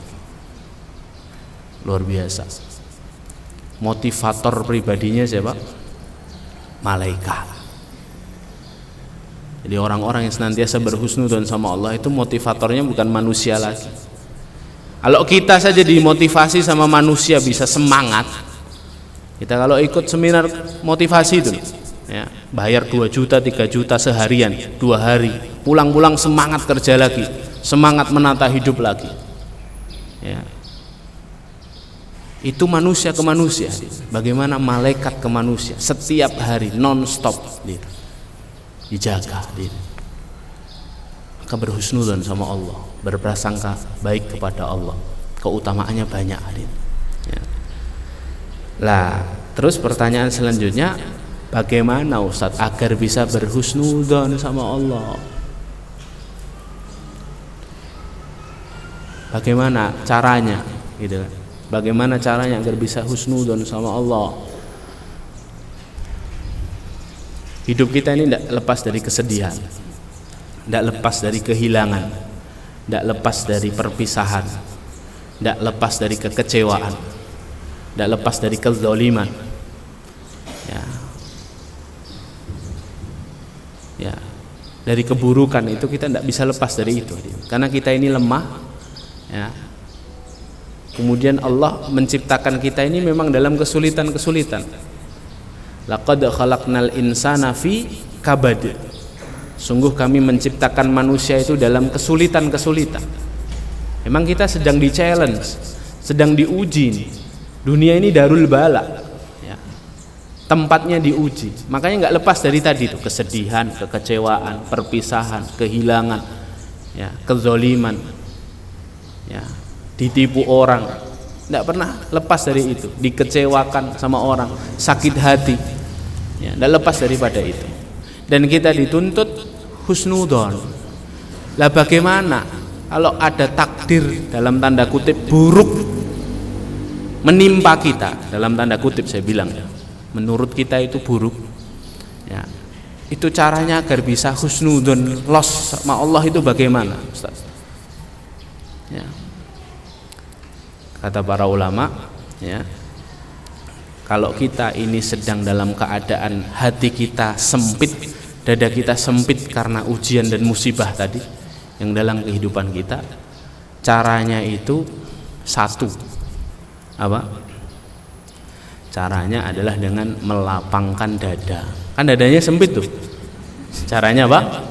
Luar biasa. Motivator pribadinya siapa? Malaikat. Jadi orang-orang yang senantiasa berhusnudzon sama Allah itu motivatornya bukan manusia lagi. Kalau kita saja dimotivasi sama manusia bisa semangat, kita kalau ikut seminar motivasi itu ya, bayar 2 juta 3 juta seharian 2 hari, pulang-pulang semangat kerja lagi, semangat menata hidup lagi ya. Itu manusia ke manusia. Bagaimana malaikat ke manusia setiap hari non-stop dijaga. Maka berhusnudzon sama Allah, berprasangka baik kepada Allah, keutamaannya banyak ya. Lah, terus pertanyaan selanjutnya, bagaimana Ustadz agar bisa berhusnudzon sama Allah? Bagaimana caranya? gitu kan. Bagaimana caranya agar bisa husnudzon sama Allah? Hidup kita ini tidak lepas dari kesedihan, tidak lepas dari kehilangan, tidak lepas dari perpisahan, tidak lepas dari kekecewaan, tidak lepas dari kezaliman. Ya, dari keburukan itu kita tidak bisa lepas dari itu, karena kita ini lemah. Ya. Kemudian Allah menciptakan kita ini memang dalam kesulitan-kesulitan. Laqad khalaqnal insana fi kabad. Sungguh kami menciptakan manusia itu dalam kesulitan-kesulitan. Memang kita sedang di-challenge, sedang diuji. Dunia ini darul bala. Ya. Tempatnya diuji. Makanya nggak lepas dari tadi itu, kesedihan, kekecewaan, perpisahan, kehilangan, ya, kezaliman. Ya. Ditipu orang, tidak pernah lepas dari itu. Dikecewakan sama orang, sakit hati, ya, tidak lepas daripada itu. Dan kita dituntut husnudzon. Lah bagaimana kalau ada takdir dalam tanda kutip buruk menimpa kita, dalam tanda kutip saya bilang, menurut kita itu buruk, ya, itu caranya agar bisa husnudzon, los sama Allah itu bagaimana, Ustaz? Ya. Kata para ulama, ya, kalau kita ini sedang dalam keadaan hati kita sempit, dada kita sempit karena ujian dan musibah tadi yang dalam kehidupan kita, caranya itu satu, apa? Caranya adalah dengan melapangkan dada. Kan dadanya sempit tuh. Caranya apa?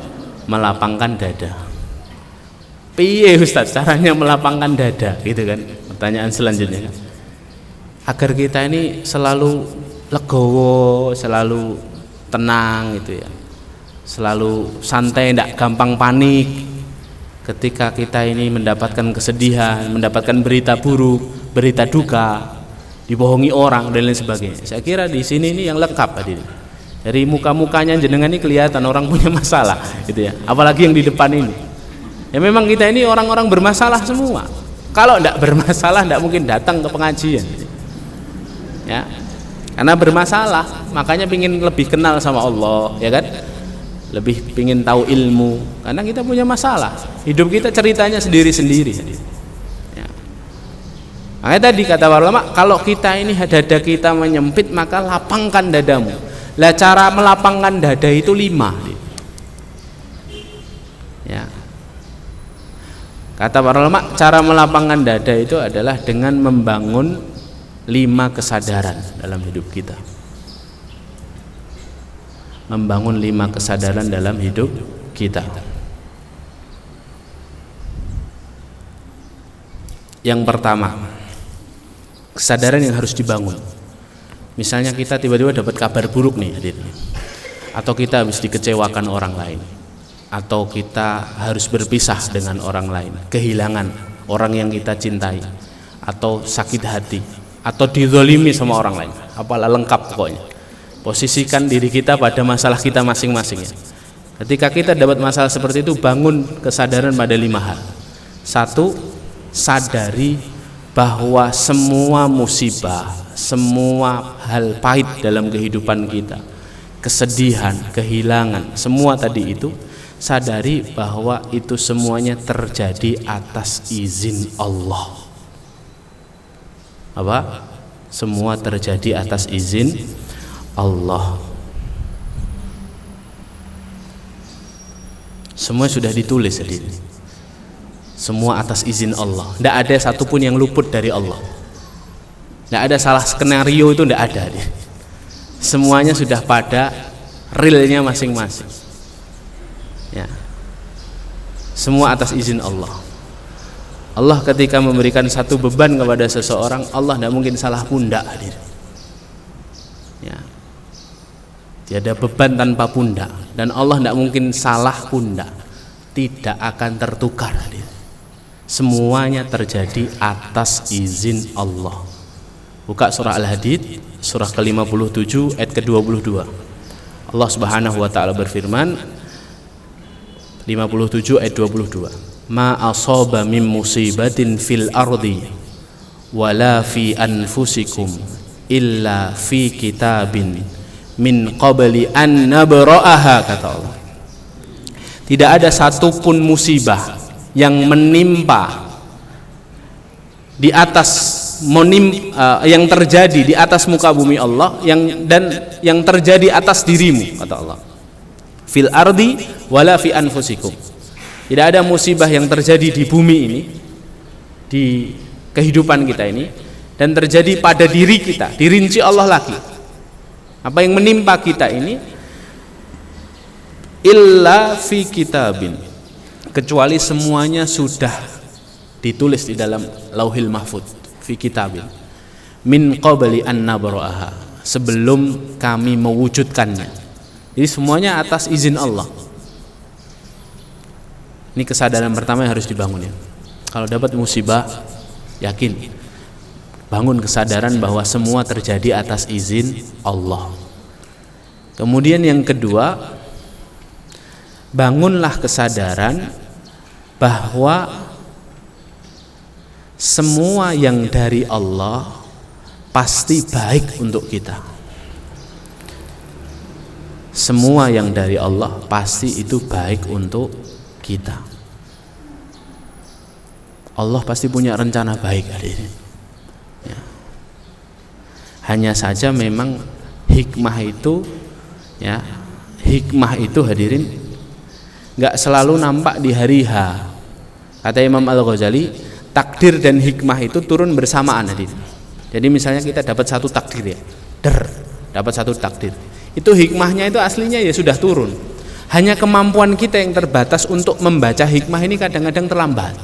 Melapangkan dada. Piye Ustaz caranya melapangkan dada, gitu kan? Pertanyaan selanjutnya kan, agar kita ini selalu legowo, selalu tenang gitu ya, selalu santai, tidak gampang panik ketika kita ini mendapatkan kesedihan, mendapatkan berita buruk, berita duka, dibohongi orang dan lain sebagainya. Saya kira di sini ini yang lengkap tadi. Dari muka-mukanya jenengan ini kelihatan orang punya masalah gitu ya, apalagi yang di depan ini. Ya memang kita ini orang-orang bermasalah semua. Kalau tidak bermasalah tidak mungkin datang ke pengajian, ya, karena bermasalah makanya pingin lebih kenal sama Allah, ya kan, lebih pingin tahu ilmu, karena kita punya masalah, hidup kita ceritanya sendiri-sendiri, ya. Makanya tadi kata para ulama, kalau kita ini dada kita menyempit maka lapangkan dadamu. Lah cara melapangkan dada itu 5, ya. Kata para ulama, cara melapangkan dada itu adalah dengan membangun 5 kesadaran dalam hidup kita. Membangun 5 kesadaran dalam hidup kita. Yang pertama, kesadaran yang harus dibangun. Misalnya kita tiba-tiba dapat kabar buruk nih, atau kita habis dikecewakan orang lain, atau kita harus berpisah dengan orang lain, kehilangan orang yang kita cintai, atau sakit hati, atau dizalimi sama orang lain, apalah lengkap pokoknya. Posisikan diri kita pada masalah kita masing-masing ya. Ketika kita dapat masalah seperti itu, bangun kesadaran pada 5 hal. 1, sadari bahwa semua musibah, semua hal pahit dalam kehidupan kita, kesedihan, kehilangan, semua tadi itu, sadari bahwa itu semuanya terjadi atas izin Allah. Apa? Semua terjadi atas izin Allah. Semua sudah ditulis tadi. Semua atas izin Allah. Tidak ada satupun yang luput dari Allah. Tidak ada salah skenario, itu tidak ada. Semuanya sudah pada realnya masing-masing. Ya. Semua atas izin Allah. Allah ketika memberikan satu beban kepada seseorang, Allah tidak mungkin salah pundak. Ya. Tiada beban tanpa pundak, dan Allah tidak mungkin salah pundak. Tidak akan tertukar. Semuanya terjadi atas izin Allah. Buka surah Al-Hadid, surah ke-57 ayat ke-22. Allah Subhanahu wa taala berfirman, 57 ayat 22. Ma asaba min musibatin fil ardi wala fi anfusikum illa fi kitabin min qabli an nabra'aha, kata Allah. Tidak ada satupun musibah yang menimpa di atas yang terjadi di atas muka bumi Allah yang terjadi atas dirimu, kata Allah. Fil ardi wala fi anfusikum. Tidak ada musibah yang terjadi di bumi ini, di kehidupan kita ini, dan terjadi pada diri kita, dirinci Allah lagi. Apa yang menimpa kita ini illa fi kitabin, kecuali semuanya sudah ditulis di dalam Lauhil Mahfuz, fi kitabin min qabli an nabra'aha, sebelum kami mewujudkannya. Jadi semuanya atas izin Allah. Ini kesadaran pertama yang harus dibangun ya. Kalau dapat musibah, yakin, bangun kesadaran bahwa semua terjadi atas izin Allah. Kemudian yang kedua, bangunlah kesadaran bahwa semua yang dari Allah pasti baik untuk kita. Semua yang dari Allah pasti itu baik untuk kita. Allah pasti punya rencana baik hadirin ya. Hanya saja memang hikmah itu ya, hikmah itu hadirin gak selalu nampak di hari H. Kata Imam Al-Ghazali, takdir dan hikmah itu turun bersamaan hadirin. Jadi misalnya kita dapat satu takdir ya, dapat satu takdir, itu hikmahnya itu aslinya ya sudah turun. Hanya kemampuan kita yang terbatas untuk membaca hikmah ini kadang-kadang terlambat.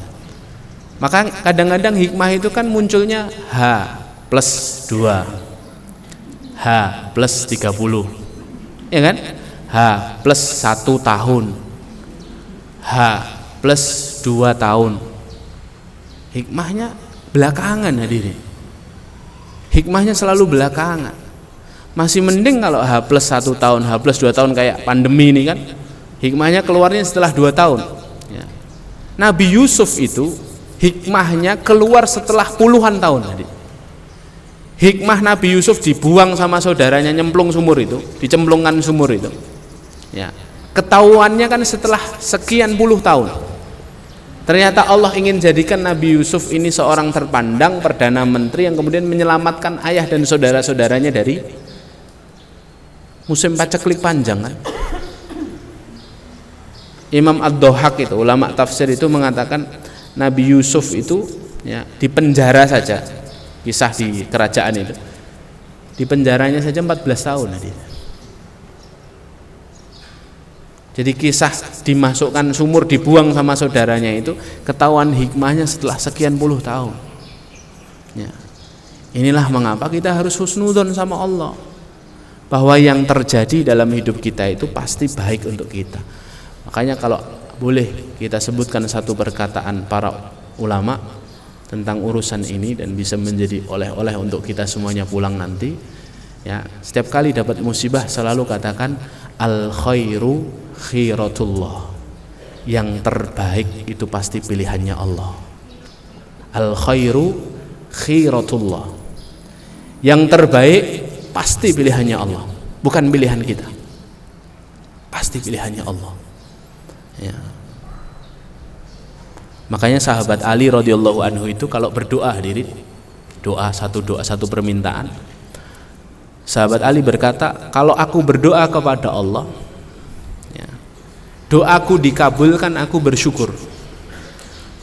Maka kadang-kadang hikmah itu kan munculnya H plus 2, H plus 30, ya kan? H plus 1 tahun, H plus 2 tahun. Hikmahnya belakangan hadirin. Hikmahnya selalu belakangan. Masih mending kalau H plus 1 tahun, H plus 2 tahun kayak pandemi ini kan, hikmahnya keluarnya setelah 2 tahun ya. Nabi Yusuf itu hikmahnya keluar setelah puluhan tahun. Hikmah Nabi Yusuf dibuang sama saudaranya, nyemplung sumur itu, dicemplungkan sumur itu ya. Ketahuannya kan setelah sekian puluh tahun. Ternyata Allah ingin jadikan Nabi Yusuf ini seorang terpandang, perdana menteri yang kemudian menyelamatkan ayah dan saudara-saudaranya dari musim paceklik panjang kan. Imam Ad-Dhahhak itu, ulama tafsir itu mengatakan Nabi Yusuf itu ya, di penjara saja, kisah di kerajaan itu, di penjaranya saja 14 tahun. Jadi kisah dimasukkan sumur, dibuang sama saudaranya itu ketahuan hikmahnya setelah sekian puluh tahun ya. Inilah mengapa kita harus husnudzon sama Allah, bahwa yang terjadi dalam hidup kita itu pasti baik untuk kita. Makanya kalau boleh kita sebutkan satu perkataan para ulama tentang urusan ini dan bisa menjadi oleh-oleh untuk kita semuanya pulang nanti ya. Setiap kali dapat musibah selalu katakan al khairu khiratullah, yang terbaik itu pasti pilihannya Allah. Al khairu khiratullah, yang terbaik pasti pilihannya Allah, bukan pilihan kita, pasti pilihannya Allah ya. Makanya sahabat Ali radhiyallahu anhu itu kalau berdoa hadirin, doa satu permintaan, sahabat Ali berkata, kalau aku berdoa kepada Allah ya, doaku dikabulkan aku bersyukur,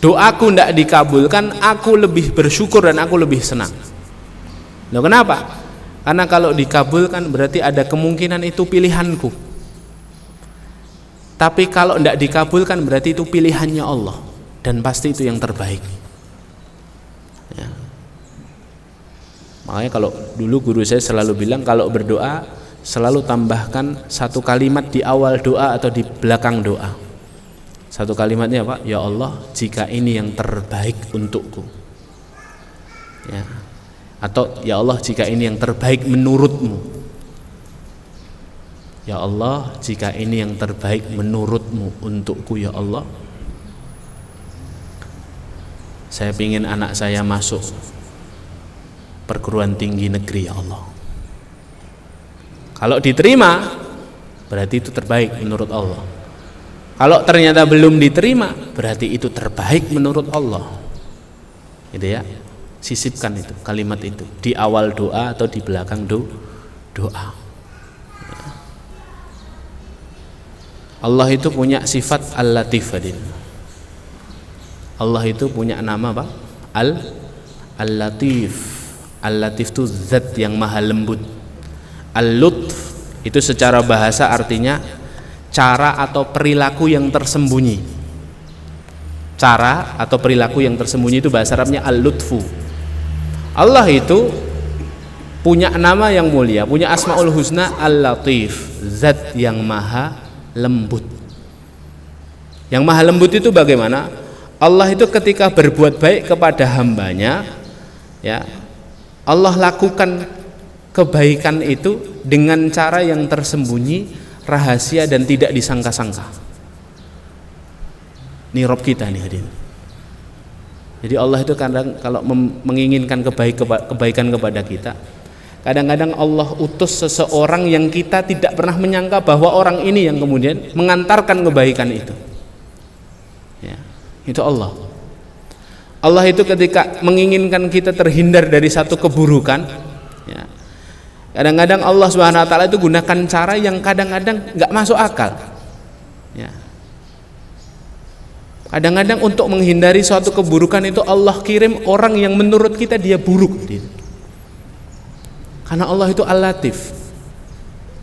doaku tidak dikabulkan aku lebih bersyukur dan aku lebih senang. Loh kenapa? Karena kalau dikabulkan berarti ada kemungkinan itu pilihanku, tapi kalau tidak dikabulkan berarti itu pilihannya Allah dan pasti itu yang terbaik ya. Makanya kalau dulu guru saya selalu bilang, kalau berdoa selalu tambahkan satu kalimat di awal doa atau di belakang doa. Satu kalimatnya apa? Ya Allah, jika ini yang terbaik untukku ya. Atau ya Allah, jika ini yang terbaik menurutmu. Ya Allah, jika ini yang terbaik menurutmu untukku ya Allah. Saya ingin anak saya masuk perguruan tinggi negeri ya Allah. Kalau diterima berarti itu terbaik menurut Allah. Kalau ternyata belum diterima berarti itu terbaik menurut Allah. Gitu ya. Sisipkan itu kalimat itu di awal doa atau di belakang doa. Allah itu punya sifat Al-Latif. Allah itu punya nama apa? Al-Latif. Al-Latif itu zat yang maha lembut. Al-Lutf itu secara bahasa artinya cara atau perilaku yang tersembunyi. Cara atau perilaku yang tersembunyi itu bahasa Arabnya Al-Lutfu. Allah itu punya nama yang mulia, punya Asmaul Husna Al-Latif, zat yang maha lembut. Yang maha lembut itu bagaimana? Allah itu ketika berbuat baik kepada hambanya, ya, Allah lakukan kebaikan itu dengan cara yang tersembunyi, rahasia dan tidak disangka-sangka. Ini Rob kita nih hadirin. Jadi Allah itu kadang kalau menginginkan kebaikan kepada kita, kadang-kadang Allah utus seseorang yang kita tidak pernah menyangka bahwa orang ini yang kemudian mengantarkan kebaikan itu. Ya, itu Allah. Allah itu ketika menginginkan kita terhindar dari satu keburukan, ya, kadang-kadang Allah Subhanahu Wa Taala itu gunakan cara yang kadang-kadang nggak masuk akal. Ya. Kadang-kadang untuk menghindari suatu keburukan itu Allah kirim orang yang menurut kita dia buruk. Karena Allah itu Al-Latif.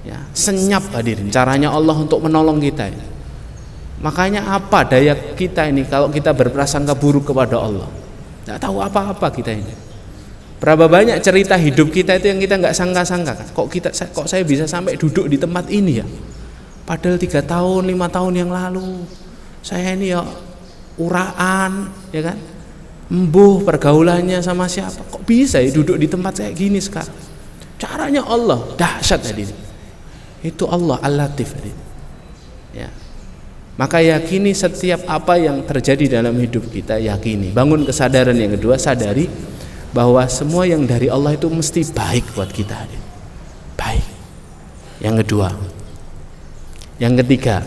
Ya, senyap hadirin caranya Allah untuk menolong kita. Makanya apa daya kita ini kalau kita berprasangka buruk kepada Allah? Tidak tahu apa-apa kita ini. Berapa banyak cerita hidup kita itu yang kita nggak sangka-sangka kan? Kok saya bisa sampai duduk di tempat ini ya? Padahal 3 tahun, 5 tahun yang lalu saya ini ya uraan, ya kan? Embuh pergaulannya sama siapa? Kok bisa ya duduk di tempat kayak gini sekarang? Caranya Allah dahsyat tadi. Itu Allah Al-Latif tadi. Ya. Maka yakini setiap apa yang terjadi dalam hidup kita, yakini. Bangun kesadaran yang kedua, sadari bahwa semua yang dari Allah itu mesti baik buat kita. Baik. Yang kedua. Yang ketiga,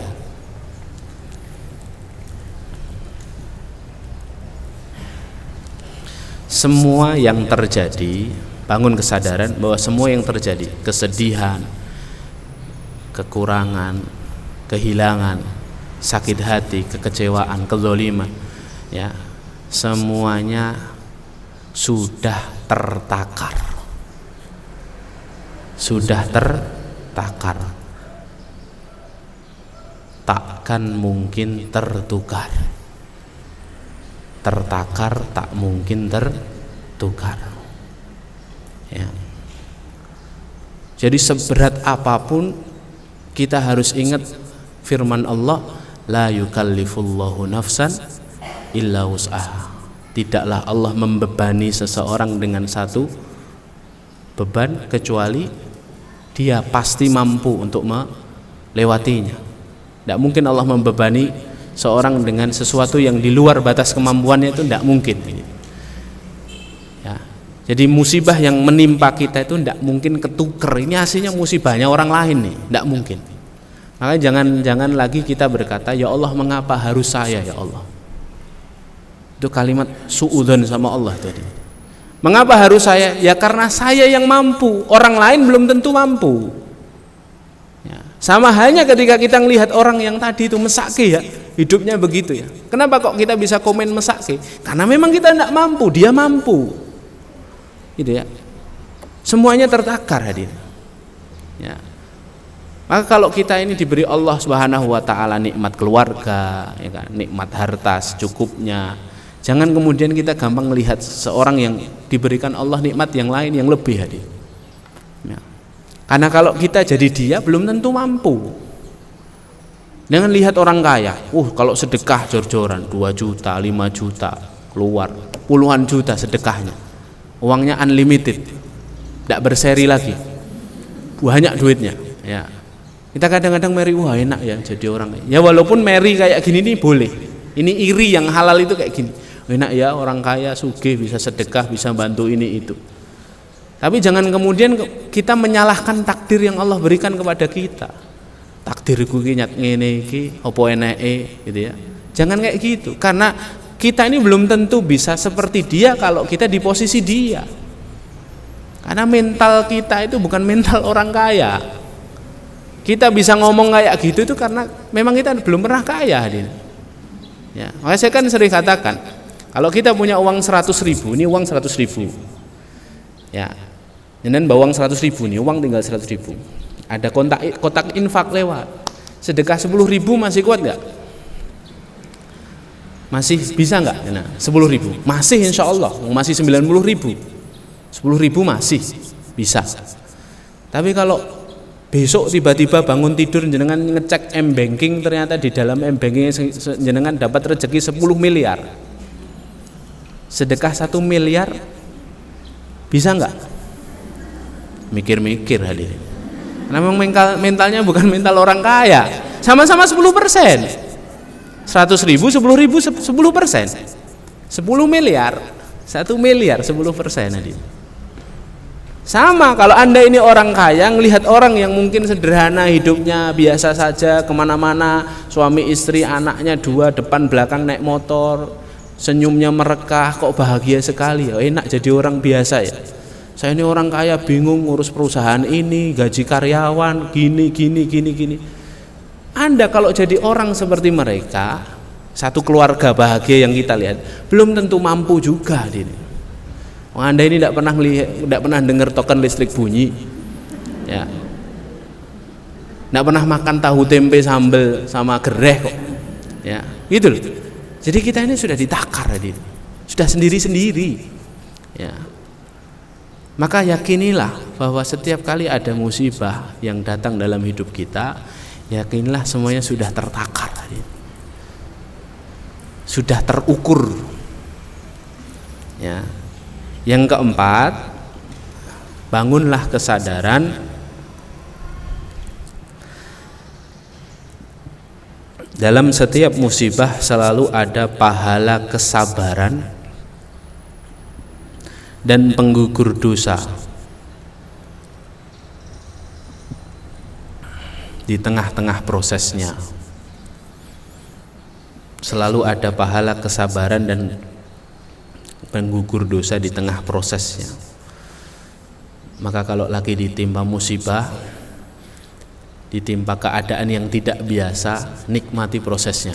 semua yang terjadi, bangun kesadaran bahwa semua yang terjadi, kesedihan, kekurangan, kehilangan, sakit hati, kekecewaan, kezaliman, ya, semuanya sudah tertakar. Sudah tertakar. Takkan mungkin tertukar. Tertakar tak mungkin tertukar. Ya. Jadi seberat apapun kita harus ingat firman Allah, la yukallifullahu nafsan illa wus'aha. Tidaklah Allah membebani seseorang dengan satu beban kecuali dia pasti mampu untuk melewatinya. Tidak mungkin Allah membebani seorang dengan sesuatu yang di luar batas kemampuannya, itu tidak mungkin. Ya. Jadi musibah yang menimpa kita itu tidak mungkin ketuker. Ini hasilnya musibahnya orang lain nih, tidak mungkin. Makanya jangan lagi kita berkata, ya Allah mengapa harus saya ya Allah. Itu kalimat suudzon sama Allah tadi. Mengapa harus saya? Ya karena saya yang mampu, orang lain belum tentu mampu. Ya. Sama halnya ketika kita melihat orang yang tadi itu mesake ya, hidupnya begitu ya. Kenapa kok kita bisa komen mesake? Karena memang kita tidak mampu, dia mampu. Gitu ya. Semuanya tertakar hadir. Ya. Maka kalau kita ini diberi Allah Subhanahu wa taala nikmat keluarga, ya kan, nikmat harta secukupnya, jangan kemudian kita gampang melihat seorang yang diberikan Allah nikmat yang lain yang lebih hadir. Ya. Karena kalau kita jadi dia belum tentu mampu. Jangan lihat orang kaya, kalau sedekah jor-joran 2 juta, 5 juta keluar, puluhan juta sedekahnya. Uangnya unlimited. Tidak berseri lagi. Banyak duitnya, ya. Kita kadang-kadang meri, wah enak ya jadi orang. Ya walaupun meri kayak gini nih boleh. Ini iri yang halal itu kayak gini. Enak ya orang kaya sugih bisa sedekah, bisa bantu ini itu. Tapi jangan kemudian kita menyalahkan takdir yang Allah berikan kepada kita. Takdirku ki nyat ngene iki, opo eneke gitu ya. Jangan kayak gitu, karena kita ini belum tentu bisa seperti dia kalau kita di posisi dia. Karena mental kita itu bukan mental orang kaya. Kita bisa ngomong kayak gitu itu karena memang kita belum pernah kaya, hadirin. Ya, makanya saya kan sering katakan, kalau kita punya uang 100.000, ini uang 100.000. Ya. Dan bawa uang 100.000 nih, uang tinggal 100.000. Ada kotak infak lewat. Sedekah 10.000 masih kuat enggak? Masih bisa enggak? Nah, 10.000. Masih insya Allah, masih 90.000. 10.000 masih bisa. Tapi kalau besok tiba-tiba bangun tidur jenengan ngecek M-banking, ternyata di dalam M-banking jenengan dapat rezeki 10 miliar. Sedekah 1 miliar bisa enggak? Mikir-mikir hadirin. Karena memang mentalnya bukan mental orang kaya. Sama-sama 10%. 100.000, 10.000, 10%. 10 miliar, 1 miliar 10% hadirin. Sama kalau Anda ini orang kaya, ngelihat orang yang mungkin sederhana hidupnya, biasa saja, kemana-mana, suami istri, anaknya 2, depan belakang naik motor, senyumnya merekah, kok bahagia sekali. Oh, enak jadi orang biasa ya. Saya ini orang kaya, bingung ngurus perusahaan ini, gaji karyawan, gini. Anda kalau jadi orang seperti mereka, satu keluarga bahagia yang kita lihat, belum tentu mampu juga ini. Anda ini tidak pernah dengar token listrik bunyi, ya, tidak pernah makan tahu tempe sambal sama gereh kok, ya, gitu loh. Jadi kita ini sudah ditakar, sudah sendiri-sendiri, ya. Maka yakinilah bahwa setiap kali ada musibah yang datang dalam hidup kita, yakinilah semuanya sudah tertakar, sudah terukur, ya. Yang keempat, bangunlah kesadaran dalam setiap musibah selalu ada pahala kesabaran dan penggugur dosa di tengah-tengah prosesnya. Selalu ada pahala kesabaran dan penggugur dosa di tengah prosesnya. Maka kalau lagi ditimpa musibah, ditimpa keadaan yang tidak biasa, nikmati prosesnya.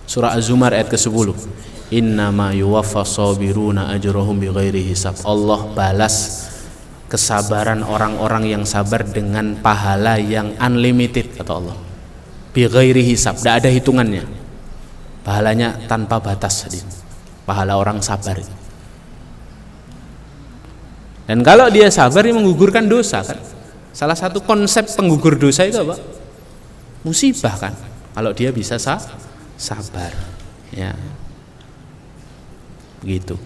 Surah Az-Zumar ayat ke-10. Innama yuwaffas sabiruna ajrahum bighairi hisab. Allah balas kesabaran orang-orang yang sabar dengan pahala yang unlimited, kata Allah. Bighairi hisab, tidak ada hitungannya. Pahalanya tanpa batas. Pahala orang sabar. Dan kalau dia sabar, dia menggugurkan dosa kan. Salah satu konsep penggugur dosa itu apa? Musibah kan. Kalau dia bisa sabar, ya. Begitu.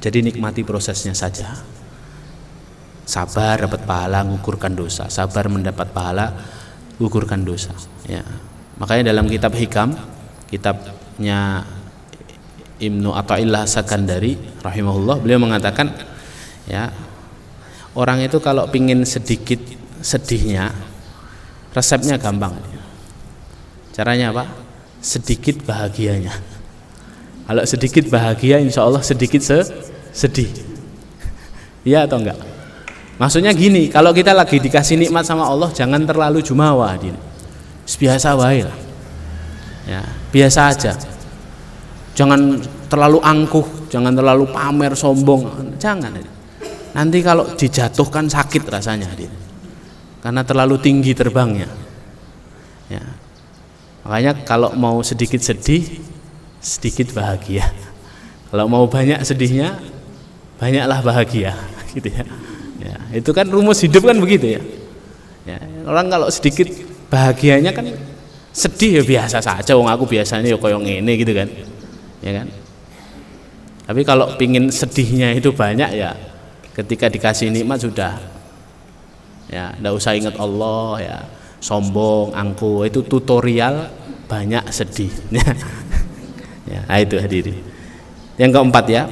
Jadi nikmati prosesnya saja. Sabar dapat pahala, gugurkan dosa. Sabar mendapat pahala, gugurkan dosa. Ya. Makanya dalam kitab Hikam, kitabnya Ibnu Athaillah Sakandari rahimahullah, beliau mengatakan, ya, orang itu kalau pingin sedikit sedihnya, resepnya gampang. Caranya apa? Sedikit bahagianya. Kalau sedikit bahagia, insya Allah sedikit sedih. Iya atau enggak? Maksudnya gini, kalau kita lagi dikasih nikmat sama Allah, jangan terlalu jumawa, biasa wae lah. Ya, biasa aja. Jangan terlalu angkuh, jangan terlalu pamer, sombong, jangan. Nanti kalau dijatuhkan sakit rasanya, karena terlalu tinggi terbangnya. Ya. Makanya kalau mau sedikit sedih, sedikit bahagia. Kalau mau banyak sedihnya, banyaklah bahagia, gitu ya. Ya, itu kan rumus hidup kan begitu ya. Ya, orang kalau sedikit bahagianya kan sedih ya biasa saja. Wong aku biasanya ya koyo ngene gitu kan. Ya kan? Tapi kalau pingin sedihnya itu banyak, ya ketika dikasih nikmat sudah, ya tidak usah ingat Allah, ya sombong, angkuh, itu tutorial banyak sedih. Ya, itu hadirin. Yang keempat, ya,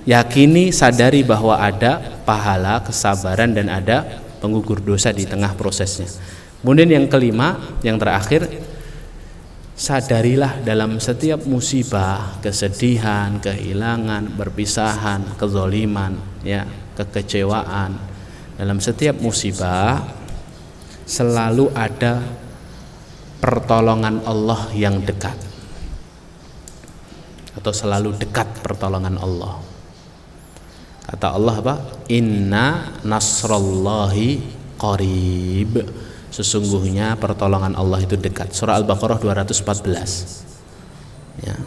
yakini, sadari bahwa ada pahala, kesabaran, dan ada penggugur dosa di tengah prosesnya. Kemudian yang kelima, yang terakhir, sadarilah dalam setiap musibah, kesedihan, kehilangan, perpisahan, kezaliman, ya, kekecewaan, dalam setiap musibah selalu ada pertolongan Allah yang dekat, atau selalu dekat pertolongan Allah. Kata Allah apa? Inna nasrallahi qarib. Sesungguhnya pertolongan Allah itu dekat. Surah Al-Baqarah 214. Ya.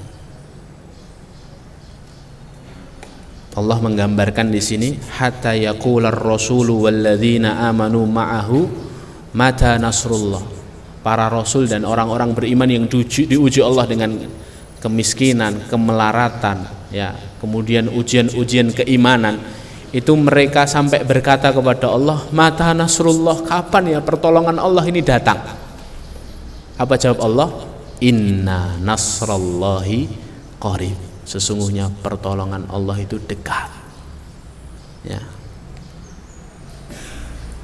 Allah menggambarkan di sini hatta yaqular rasulu walladzina amanu ma'ahu mata nasrullah. Para rasul dan orang-orang beriman yang diuji Allah dengan kemiskinan, kemelaratan, ya, kemudian ujian-ujian keimanan, itu mereka sampai berkata kepada Allah, mata nasrullah, kapan ya pertolongan Allah ini datang? Apa jawab Allah? Inna nasrallahi qarib. Sesungguhnya pertolongan Allah itu dekat. Ya.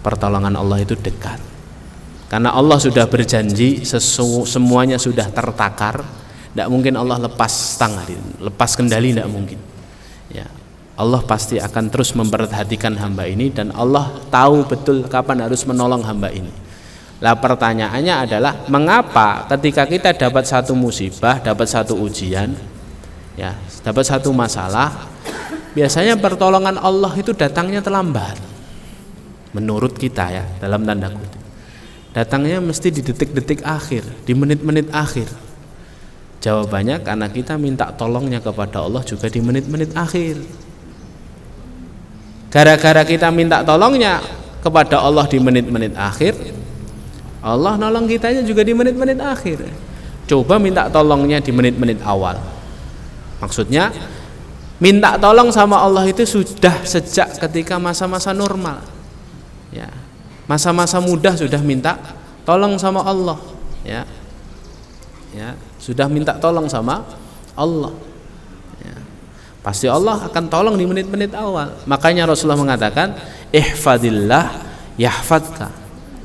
Pertolongan Allah itu dekat. Karena Allah sudah berjanji, semuanya sudah tertakar. Tidak mungkin Allah lepas tangan, lepas kendali, tidak mungkin. Ya, Allah pasti akan terus memperhatikan hamba ini, dan Allah tahu betul kapan harus menolong hamba ini. Lah pertanyaannya adalah, mengapa ketika kita dapat satu musibah, dapat satu ujian, ya, dapat satu masalah, biasanya pertolongan Allah itu datangnya terlambat. Menurut kita, ya, dalam tanda kutip, datangnya mesti di detik-detik akhir, di menit-menit akhir. Jawabannya karena kita minta tolongnya kepada Allah juga di menit-menit akhir. Gara-gara kita minta tolongnya kepada Allah di menit-menit akhir, Allah nolong kitanya juga di menit-menit akhir. Coba minta tolongnya di menit-menit awal. Maksudnya minta tolong sama Allah itu sudah sejak ketika masa-masa normal, ya, masa-masa mudah sudah minta tolong sama Allah, ya, ya, sudah minta tolong sama Allah, ya. Pasti Allah akan tolong di menit-menit awal. Makanya Rasulullah mengatakan, ihfadillah yahfadka,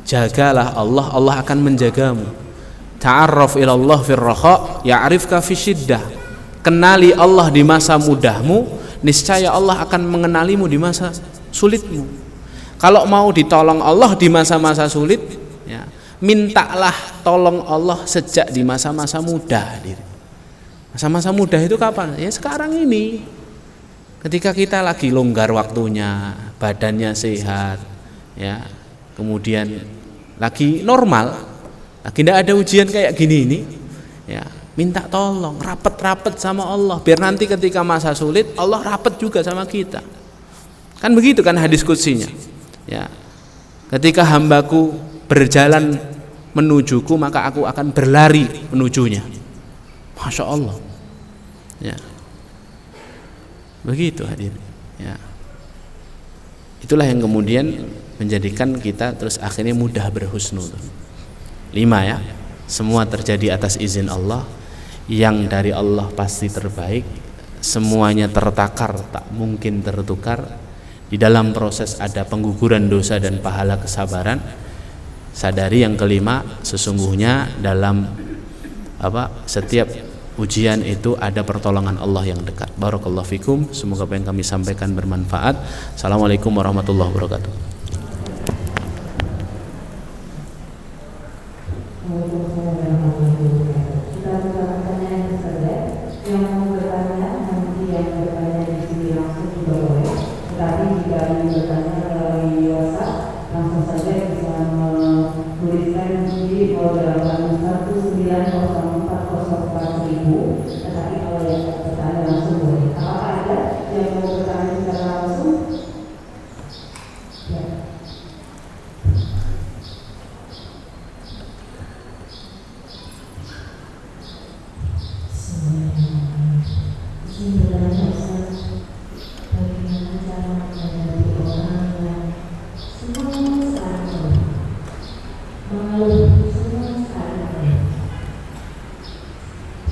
jagalah Allah, Allah akan menjagamu. Ta'arraf ilallah firraha ya'rifka fisyiddah. Kenali Allah di masa mudahmu, niscaya Allah akan mengenalimu di masa sulitmu. Kalau mau ditolong Allah di masa-masa sulit, ya, mintalah tolong Allah sejak di masa-masa muda. Masa-masa muda itu kapan? Ya sekarang ini. Ketika kita lagi longgar waktunya, badannya sehat, ya, kemudian lagi normal, lagi tidak ada ujian kayak gini ini, ya, minta tolong, rapet-rapet sama Allah, biar nanti ketika masa sulit Allah rapet juga sama kita. Kan begitu kan hadis qudsinya, ya, ketika hambaku berjalan menujuku, maka aku akan berlari menujunya. Masya Allah, ya, begitu hadirin, ya. Itulah yang kemudian menjadikan kita terus akhirnya mudah berhusnul. 5, ya, semua terjadi atas izin Allah. Yang dari Allah pasti terbaik. Semuanya tertakar, tak mungkin tertukar. Di dalam proses ada pengguguran dosa dan pahala kesabaran. Sadari yang kelima, sesungguhnya dalam setiap ujian itu ada pertolongan Allah yang dekat. Barakallahu fikum. Semoga apa yang kami sampaikan bermanfaat. Assalamualaikum warahmatullahi wabarakatuh.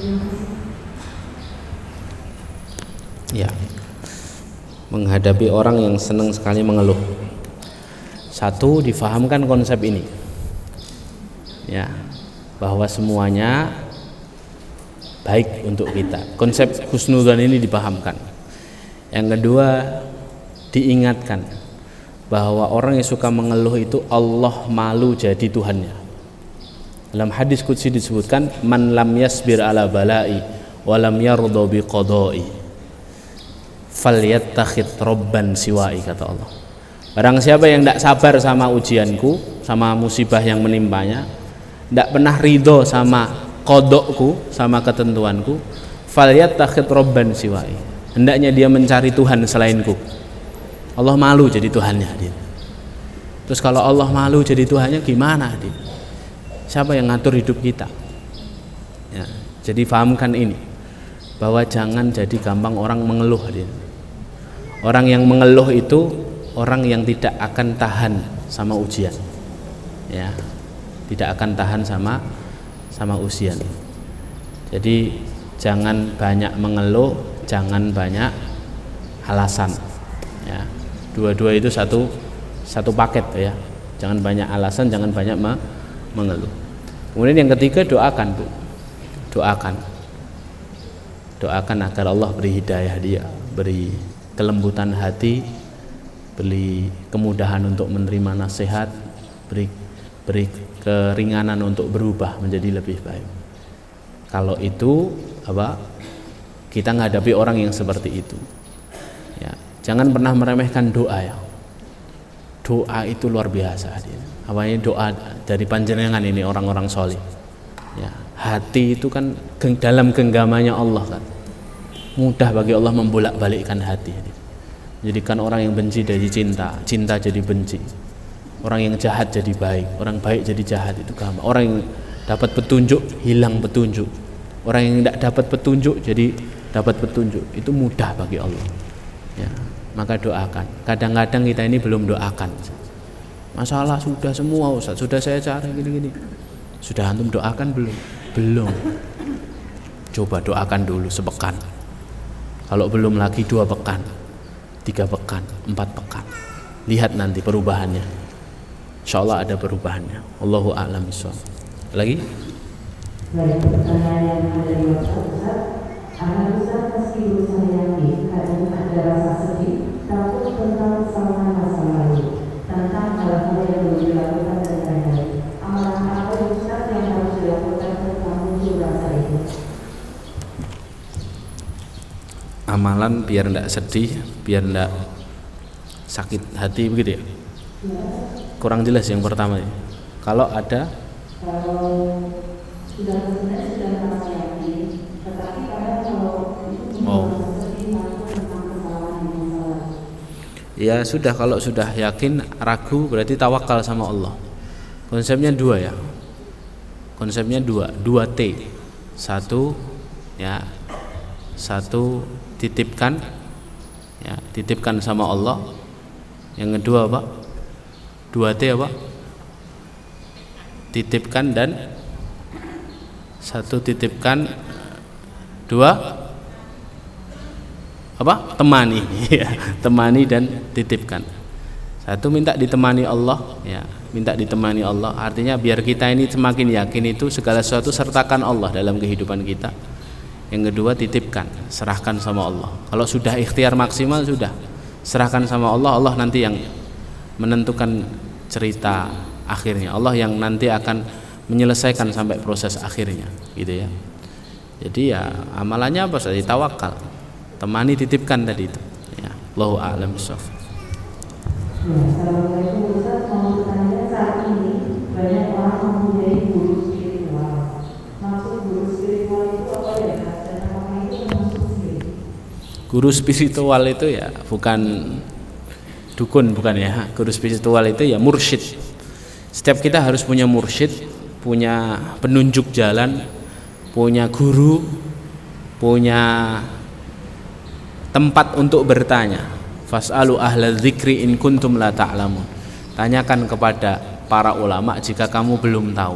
Terima kasih. menghadapi orang yang senang sekali mengeluh. Satu, difahamkan konsep ini, ya, bahwa semuanya baik untuk kita. Konsep husnudzon ini dipahamkan. Yang kedua, diingatkan bahwa orang yang suka mengeluh itu Allah malu jadi Tuhannya. Dalam hadis qudsi disebutkan, man lam yasbir ala balai wa lam yarda bi qada'i falyattakhid robban siwai, kata Allah. Barang siapa yang tidak sabar sama ujianku, sama musibah yang menimpanya, tidak pernah ridho sama kodokku, sama ketentuanku, falyattakhid robban siwai, hendaknya dia mencari Tuhan selainku. Allah malu jadi Tuhannya, dia. Terus kalau Allah malu jadi Tuhannya, gimana, dia? Siapa yang ngatur hidup kita? Ya, jadi fahamkan ini, bahwa jangan jadi gampang orang mengeluh, dia. Orang yang mengeluh itu orang yang tidak akan tahan sama ujian, ya, tidak akan tahan sama ujian. Jadi jangan banyak mengeluh, jangan banyak alasan, ya. Dua-dua itu satu paket, ya. Jangan banyak alasan, jangan banyak mengeluh. Kemudian yang ketiga, doakan, Bu. Doakan agar Allah beri hidayah dia, beri kelembutan hati, beri kemudahan untuk menerima nasihat, beri keringanan untuk berubah menjadi lebih baik. Kalau itu kita menghadapi orang yang seperti itu, ya, jangan pernah meremehkan doa, ya. Doa itu luar biasa, awalnya doa dari panjenengan ini orang-orang soleh, ya. Hati itu kan dalam genggamannya Allah, kan. Mudah bagi Allah membolak-balikkan hati. Jadikan orang yang benci jadi cinta, cinta jadi benci. Orang yang jahat jadi baik, orang baik jadi jahat, itu gampang. Orang yang dapat petunjuk hilang petunjuk. Orang yang tidak dapat petunjuk jadi dapat petunjuk. Itu mudah bagi Allah. Ya, maka doakan. Kadang-kadang kita ini belum doakan. Masalah sudah semua, Ustaz, sudah saya cari gini-gini. Sudah antum doakan belum? Belum. Coba doakan dulu sepekan. Kalau belum lagi 2 pekan, 3 pekan, 4 pekan. Lihat nanti perubahannya. Insyaallah ada perubahannya. Allahu a'lam bishawab. Lagi? Dari pertanyaan yang ada di WhatsApp, anak Ustaz meski berusaha yakin kadang ada rasa sedih, takut tentang kesalahan masa lalu, tentang hal-hal yang belum dilakukan dan lain-lain. Amalan apa Ustaz yang harus dilakukan tentang muncul rasa itu? Amalan biar tidak sedih, biar tidak sakit hati, begitu ya? Kurang jelas yang pertama ya. Kalau sudah sebenarnya sudah merasa yakin, tetapi kadang kalau itu tentang kesalahan yang salah. Ya sudah, kalau sudah yakin, ragu, berarti tawakal sama Allah. Konsepnya 2, ya. Konsepnya 2 T. Satu, ya, satu titipkan, ya, titipkan sama Allah. Yang kedua apa? 2T apa? Titipkan dan satu titipkan, 2 apa? Temani, ya, temani dan titipkan. Satu minta ditemani Allah, ya, minta ditemani Allah. Artinya biar kita ini semakin yakin itu segala sesuatu sertakan Allah dalam kehidupan kita. Yang kedua, titipkan, serahkan sama Allah. Kalau sudah ikhtiar maksimal, sudah serahkan sama Allah. Allah nanti yang menentukan cerita akhirnya. Allah yang nanti akan menyelesaikan sampai proses akhirnya, gitu ya. Jadi ya amalannya apa saja, tawakal, temani, titipkan tadi itu, ya. Allahu a'lam bishawab. Assalamualaikum Ustaz, mau bertanya, saat ini banyak orang mempunyai guru spiritual. Maksud guru spiritual itu apa ya? Dan apakah itu termasuk syirik? Guru spiritual itu ya bukan dukun, bukan ya. Guru spiritual itu ya mursyid. Setiap kita harus punya mursyid, punya penunjuk jalan, punya guru, punya tempat untuk bertanya. Fas'alu ahla dzikri in kuntum la ta'lamun. Tanyakan kepada para ulama jika kamu belum tahu.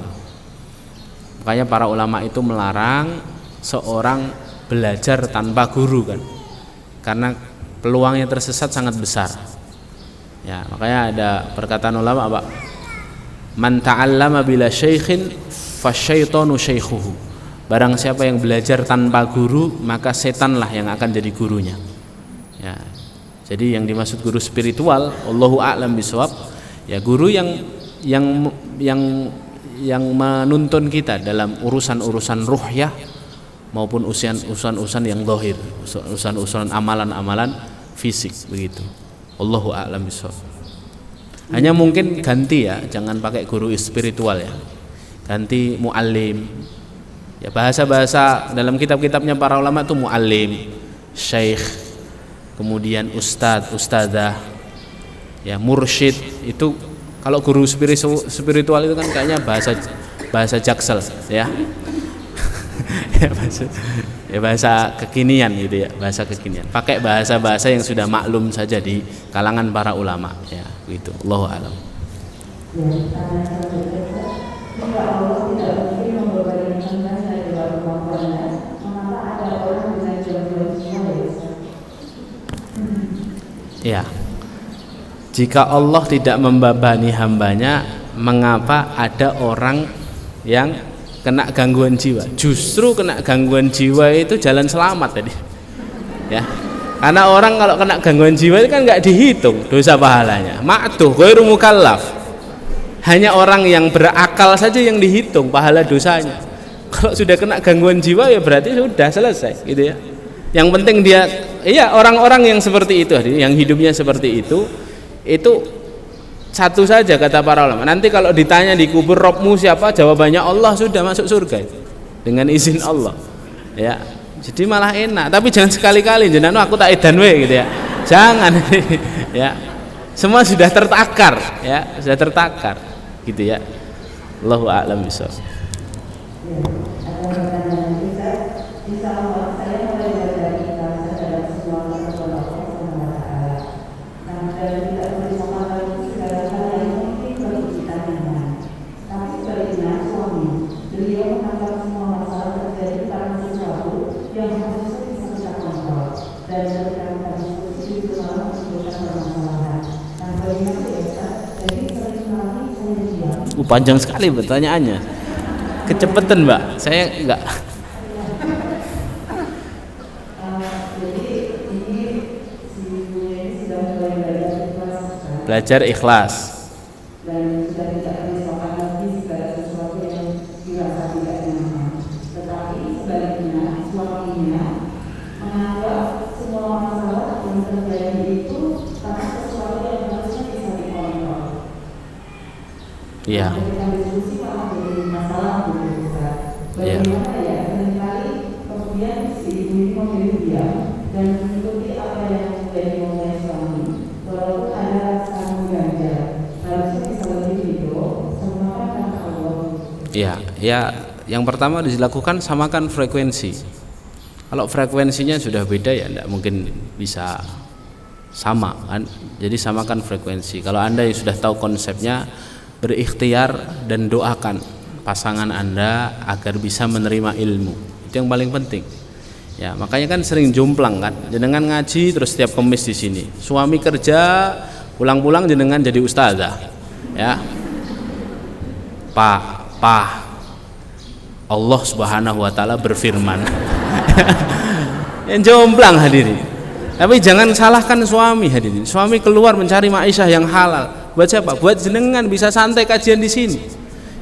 Makanya para ulama itu melarang seorang belajar tanpa guru, kan. Karena peluangnya tersesat sangat besar. Ya, makanya ada perkataan ulama apa? Man ta'allama bila syaikhin fasyaitanu syaikhuhu. Barang siapa yang belajar tanpa guru, maka setanlah yang akan jadi gurunya. Ya. Jadi yang dimaksud guru spiritual, Allahu a'lam bishawab, ya guru yang menuntun kita dalam urusan-urusan ruhyah maupun urusan-urusan yang zahir, urusan-urusan amalan-amalan fisik begitu. Allahu a'lam bishawab. Hanya mungkin ganti ya, jangan pakai guru spiritual ya. Ganti muallim. Ya, bahasa-bahasa dalam kitab-kitabnya para ulama itu muallim, syekh, kemudian ustadz, ustadzah, ya mursyid. Itu kalau guru spiritual itu kan kayaknya bahasa jaksel ya. bahasa kekinian gitu ya, bahasa kekinian. Pakai bahasa-bahasa yang sudah maklum saja di kalangan para ulama ya, gitu. Allahu a'lam. Jika Allah tidak mungkin membebani hambanya di luar kemampuannya, mengapa ada orang dengan gangguan jiwa ya Ustaz? Ya. Jika Allah tidak membebani hambanya, mengapa ada orang yang kena gangguan jiwa? Justru kena gangguan jiwa itu jalan selamat tadi. Ya. Karena orang kalau kena gangguan jiwa itu kan nggak dihitung dosa pahalanya. Ma'tuh ghairu mukallaf. Hanya orang yang berakal saja yang dihitung pahala dosanya. Kalau sudah kena gangguan jiwa ya berarti sudah selesai gitu ya. Yang penting dia, iya orang-orang yang seperti itu, yang hidupnya seperti itu satu saja kata para ulama. Nanti kalau ditanya di kubur Robmu siapa, jawabannya Allah, sudah masuk surga itu dengan izin Allah. Ya, jadi malah enak. Tapi jangan sekali-kali jenengan aku tak edan we gitu ya. Jangan ya. Semua sudah tertakar ya, sudah tertakar gitu ya. Allahu a'lam bishawab. Panjang sekali pertanyaannya, kecepatan Mbak, saya enggak. Belajar ikhlas. Dan sudah tidak merisaukan lagi segala sesuatu yang dirasa tidak nyaman. Tetapi sebaliknya suaminya menganggap semua masalah yang terjadi itu karena sesuatu yang harusnya bisa dikontrol. Iya. Ketika diskusi malah jadi masalah gitu Ustaz. Bagaimana ya seringkali kemudian si ibu ini memilih diam dan mengikuti apa yang menjadi maunya suami. Walaupun ada rasa mengganjal, harusnya bisa lebih hidup, semua kan Allah. Iya, ya yang pertama dilakukan samakan frekuensi. Kalau frekuensinya sudah beda ya tidak mungkin bisa sama kan. Jadi samakan frekuensi. Kalau Anda yang sudah tahu konsepnya, berikhtiar dan doakan pasangan Anda agar bisa menerima ilmu. Itu yang paling penting. Ya, makanya kan sering jomplang kan. Jenengan ngaji terus setiap Kamis di sini. Suami kerja, pulang-pulang jenengan jadi ustazah. Ya. Pak, Allah Subhanahu wa taala berfirman. Yang jomplang hadirin. Tapi jangan salahkan suami hadirin. Suami keluar mencari ma'isyah yang halal. Buat siapa? Buat jenengan bisa santai kajian di sini.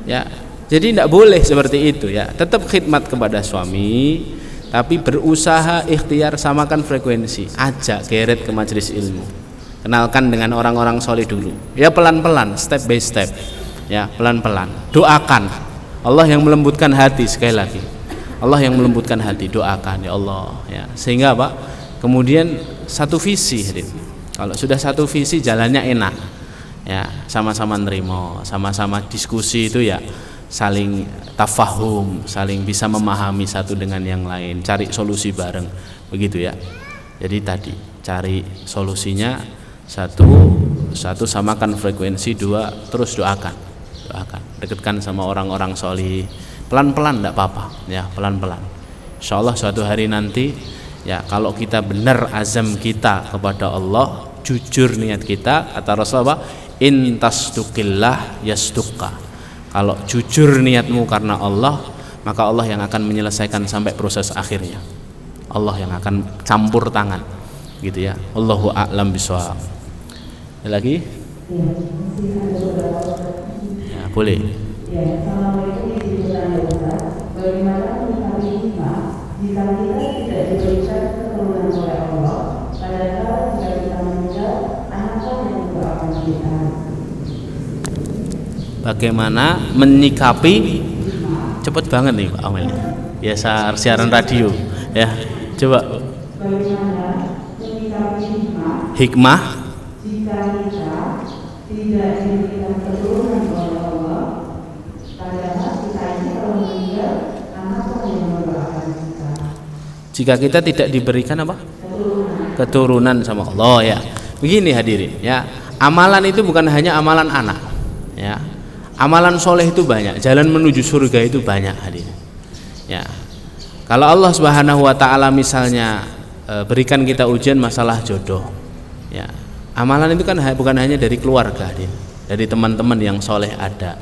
Ya. Jadi tidak boleh seperti itu ya. Tetap khidmat kepada suami, tapi berusaha ikhtiar samakan frekuensi. Ajak geret ke majelis ilmu. Kenalkan dengan orang-orang soleh dulu. Ya pelan-pelan, step by step. Ya, pelan-pelan. Doakan. Allah yang melembutkan hati sekali lagi. Allah yang melembutkan hati, doakan ya Allah ya. Sehingga apa? Kemudian satu visi hadirin. Kalau sudah satu visi jalannya enak. Ya, sama-sama nerimo, sama-sama diskusi itu ya saling tafahum, saling bisa memahami satu dengan yang lain, cari solusi bareng, begitu ya. Jadi tadi cari solusinya, satu samakan frekuensi, dua terus doakan, dekatkan sama orang-orang solih, pelan-pelan tidak apa-apa, ya pelan-pelan. Insyaallah suatu hari nanti Ya, kalau kita benar azam kita kepada Allah, jujur niat kita, kata Rasulullah, in tasduqillah yasduqka. Kalau jujur niatmu karena Allah, maka Allah yang akan menyelesaikan sampai proses akhirnya. Allah yang akan campur tangan, gitu ya. Allahu a'lam bishawab. Lagi? Ya, boleh. Ya, Assalamualaikum warahmatullahi wabarakatuh. Bagaimana menyikapi hikmah jika kita tidak diberikan keturunan oleh Allah, padahal jika kita meninggal, anak-anak yang mendoakan kita? Bagaimana menyikapi, cepet banget nih Pak Amel, biasa siaran radio ya, coba. Bagaimana menyikapi hikmah jika kita tidak diberikan keturunan oleh Allah, padahal kita ini kalau meninggal, anak-anak yang mendoakan kita? jika kita tidak diberikan apa? Keturunan sama Allah ya. Begini hadirin ya, amalan itu bukan hanya amalan anak ya. Amalan soleh itu banyak, jalan menuju surga itu banyak hadirin. Ya, kalau Allah Subhanahu Wa Taala misalnya berikan kita ujian masalah jodoh, ya, amalan itu kan bukan hanya dari keluarga, hadirin, dari teman-teman yang soleh ada,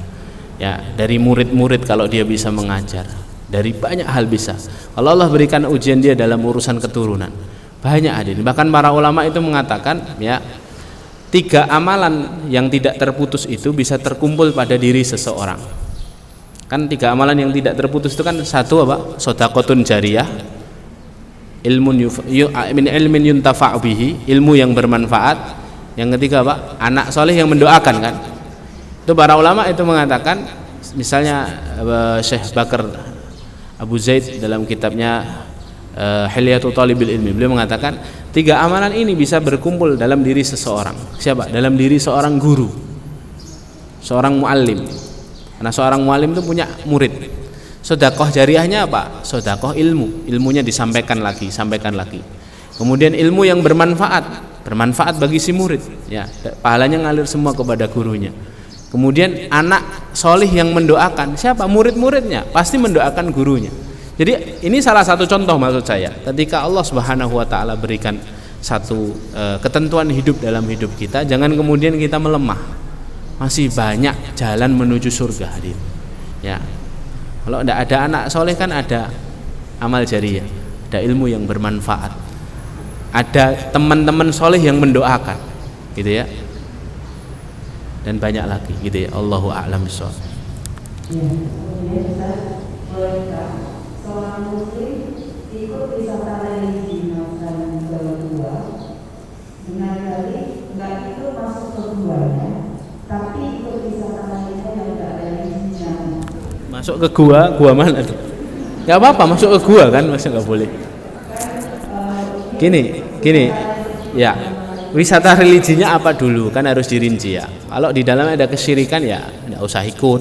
ya, dari murid-murid kalau dia bisa mengajar, dari banyak hal bisa. Kalau Allah berikan ujian dia dalam urusan keturunan, banyak hadirin. Bahkan para ulama itu mengatakan, ya, 3 amalan yang tidak terputus itu bisa terkumpul pada diri seseorang. Kan 3 amalan yang tidak terputus itu kan, satu apa? Shadaqatun jariyah, ilmun ilmin yuntafa' bihi, ilmu yang bermanfaat. Yang ketiga apa? Anak soleh yang mendoakan kan. Itu para ulama itu mengatakan, misalnya Syekh Bakar Abu Zaid dalam kitabnya Hilyatul Thalibil Ilmi, beliau mengatakan 3 amalan ini bisa berkumpul dalam diri seseorang. Siapa? Dalam diri seorang guru, seorang muallim. Karena seorang muallim itu punya murid. Sedekah jariahnya apa? Sedekah ilmu, ilmunya disampaikan lagi, sampaikan lagi. Kemudian ilmu yang bermanfaat bagi si murid, ya, pahalanya ngalir semua kepada gurunya. Kemudian anak solih yang mendoakan, siapa? Murid-muridnya pasti mendoakan gurunya. Jadi ini salah satu contoh maksud saya, ketika Allah Subhanahu Wa Taala berikan satu ketentuan hidup dalam hidup kita, jangan kemudian kita melemah. Masih banyak jalan menuju surga, hadir. Ya, kalau tidak ada anak soleh kan ada amal jariyah, ada ilmu yang bermanfaat, ada teman-teman soleh yang mendoakan, gitu ya, dan banyak lagi, gitu ya. Allahu a'lam bishawab. Seorang muslim ikut wisata religi dan kedua dengan dalih enggak itu masuk ke guanya, tapi ikut wisata religi yang enggak ada religinya. Masuk ke gua mana tuh? Gak apa-apa masuk ke gua kan, masa nggak boleh? Gini, ya, wisata religinya apa dulu kan harus dirinci ya. Kalau di dalamnya ada kesyirikan ya nggak usah ikut,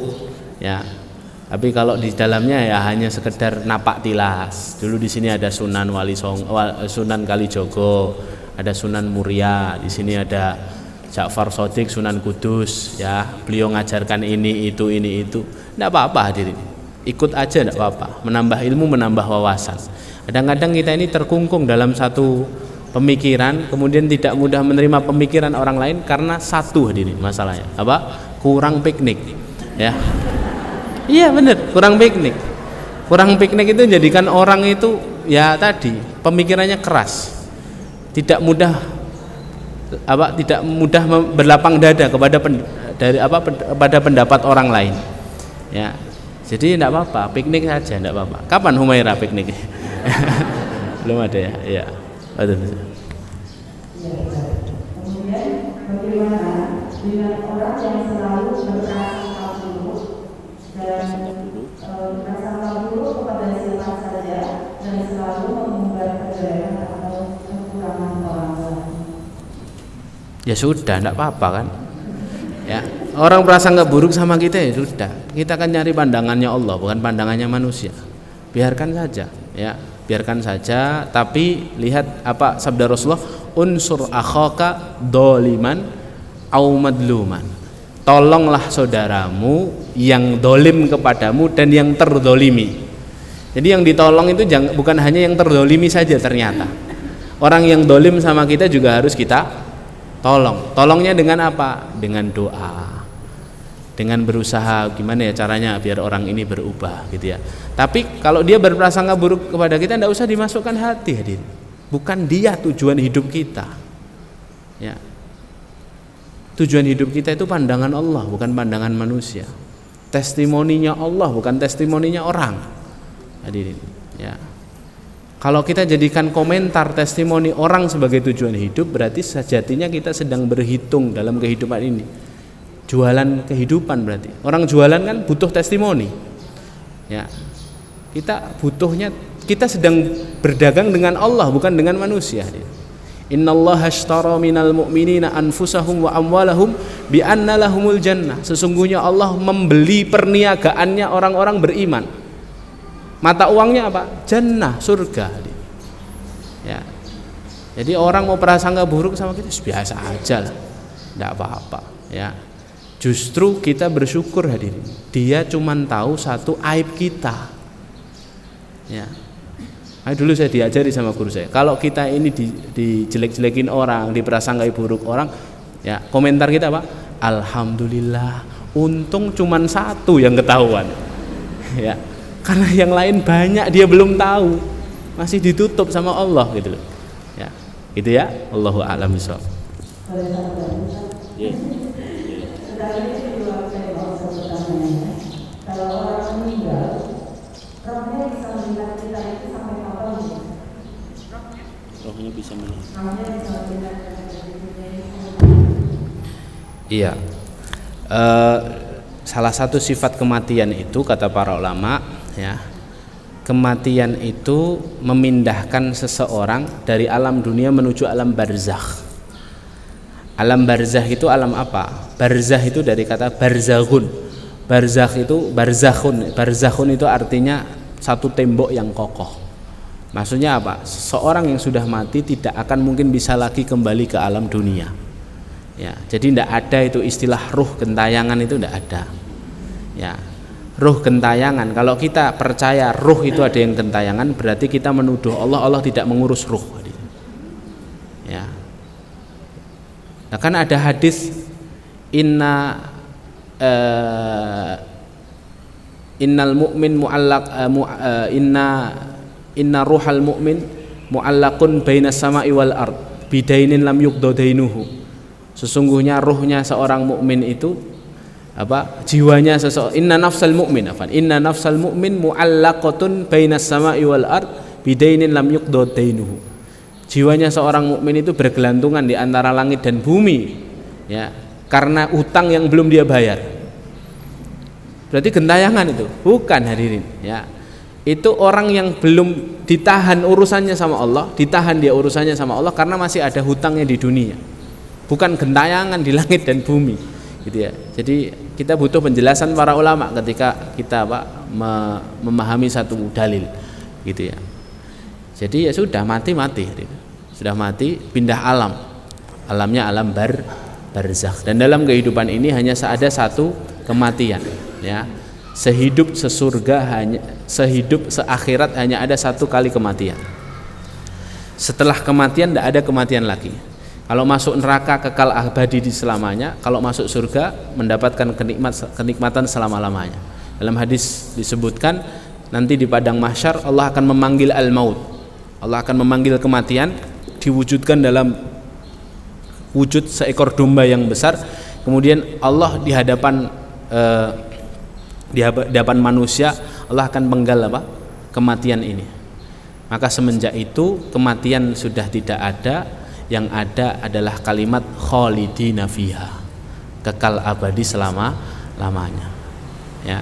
ya. Tapi kalau di dalamnya ya hanya sekedar napak tilas. Dulu di sini ada Sunan Sunan Kalijogo, ada Sunan Muria, di sini ada Ja'far Shadiq, Sunan Kudus, ya. Beliau ngajarkan ini itu. Enggak apa-apa hadirin. Ikut aja enggak apa-apa. Menambah ilmu, menambah wawasan. Kadang-kadang kita ini terkungkung dalam satu pemikiran, kemudian tidak mudah menerima pemikiran orang lain karena satu hadirin masalahnya. Apa? Kurang piknik, ya. Iya benar, kurang piknik. Kurang piknik itu jadikan orang itu ya tadi pemikirannya keras, tidak mudah berlapang dada kepada pendapat orang lain. Ya, jadi tidak apa-apa, piknik saja, tidak apa-apa. Kapan Humaira piknik? Belum ada ya. Ya. Kemudian bagaimana dengan orang yang selalu berprasangka buruk dan berprasangka buruk kepada siapa saja dan selalu mengumbar kejelekan atau kekurangan orang lain? Ya sudah, tidak apa-apa kan? Ya, orang prasangka buruk sama kita ya sudah. Kita akan nyari pandangannya Allah, bukan pandangannya manusia. Biarkan saja, ya, biarkan saja. Tapi lihat apa sabda Rasulullah, unsur akhaka doliman au madluman. Tolonglah saudaramu yang dolim kepadamu dan yang terdolimi. Jadi yang ditolong itu bukan hanya yang terdolimi saja ternyata. Orang yang dolim sama kita juga harus kita tolong. Tolongnya dengan apa? Dengan doa. Dengan berusaha gimana ya caranya biar orang ini berubah gitu ya. Tapi kalau dia berprasangka buruk kepada kita, tidak usah dimasukkan hati, hadirin. Bukan dia tujuan hidup kita. Ya. Tujuan hidup kita itu pandangan Allah, bukan pandangan manusia. Testimoninya Allah, bukan testimoninya orang. Hadirin, ya. Kalau kita jadikan komentar testimoni orang sebagai tujuan hidup, berarti sejatinya kita sedang berhitung dalam kehidupan ini. Jualan kehidupan berarti. Orang jualan kan butuh testimoni. Ya. Kita sedang berdagang dengan Allah, bukan dengan manusia. Innallaha ashtara minal mu'minina anfusahum wa amwalahum bi anna lahumul jannah. Sesungguhnya Allah membeli perniagaannya orang-orang beriman. Mata uangnya apa? Jannah, surga. Ya. Jadi orang mau prasangka buruk sama kita biasa aja lah. Enggak apa-apa, ya. Justru kita bersyukur hadirin. Dia cuman tahu satu aib kita. Ya. Dulu saya diajari sama guru saya, kalau kita ini dijelek-jelekin orang, diprasangkai buruk orang, ya komentar kita apa? Alhamdulillah, untung cuman satu yang ketahuan. Ya. Karena yang lain banyak dia belum tahu, masih ditutup sama Allah gitu loh. Ya. Gitu ya. Allahu a'lam bishawab. Kalau orang meninggal, rohnya bisa melihat kita itu sampai kapan? Rohnya bisa melihat. Rohnya bisa melihat Iya. Salah satu sifat kematian itu kata para ulama, ya, kematian itu memindahkan seseorang dari alam dunia menuju alam barzakh. Alam barzakh itu alam apa? Barzakh itu dari kata barzakhun. Barzakh itu barzakhun. Barzakhun itu artinya satu tembok yang kokoh. Maksudnya apa? Seseorang yang sudah mati tidak akan mungkin bisa lagi kembali ke alam dunia. Ya, jadi tidak ada itu istilah ruh gentayangan, itu tidak ada. Ya, ruh gentayangan. Kalau kita percaya ruh itu ada yang gentayangan, berarti kita menuduh Allah tidak mengurus ruh. Ya. Nah, kan ada hadis innal mu'min mu'allaq inna ruhal mu'min mu'allaqun bainas sama'i wal ard bidainin lam yuqdadainuhu. Sesungguhnya ruhnya seorang mukmin itu apa? Jiwanya seseorang, inna nafsal mu'min mu'allaqatun bainas sama'i wal ard bidainin lam yuqdadainuhu. Jiwanya seorang mukmin itu bergelantungan di antara langit dan bumi, ya, karena utang yang belum dia bayar. Berarti gentayangan itu, bukan hadirin, ya. Itu orang yang belum ditahan urusannya sama Allah, ditahan dia urusannya sama Allah karena masih ada hutangnya di dunia. Bukan gentayangan di langit dan bumi, gitu ya. Jadi kita butuh penjelasan para ulama ketika kita memahami satu dalil, gitu ya. Jadi ya sudah mati, sudah mati, pindah alam, alamnya alam barzakh. Dan dalam kehidupan ini hanya ada satu kematian, ya. Sehidup seakhirat hanya ada satu kali kematian. Setelah kematian tidak ada kematian lagi. Kalau masuk neraka kekal abadi di selamanya, kalau masuk surga mendapatkan kenikmatan selama-lamanya. Dalam hadis disebutkan nanti di padang mahsyar Allah akan memanggil al-maut. Allah akan memanggil kematian, diwujudkan dalam wujud seekor domba yang besar. Kemudian Allah di hadapan manusia, Allah akan penggal kematian ini. Maka semenjak itu kematian sudah tidak ada, yang ada adalah kalimat khalidina fiha, kekal abadi selama-lamanya. Ya,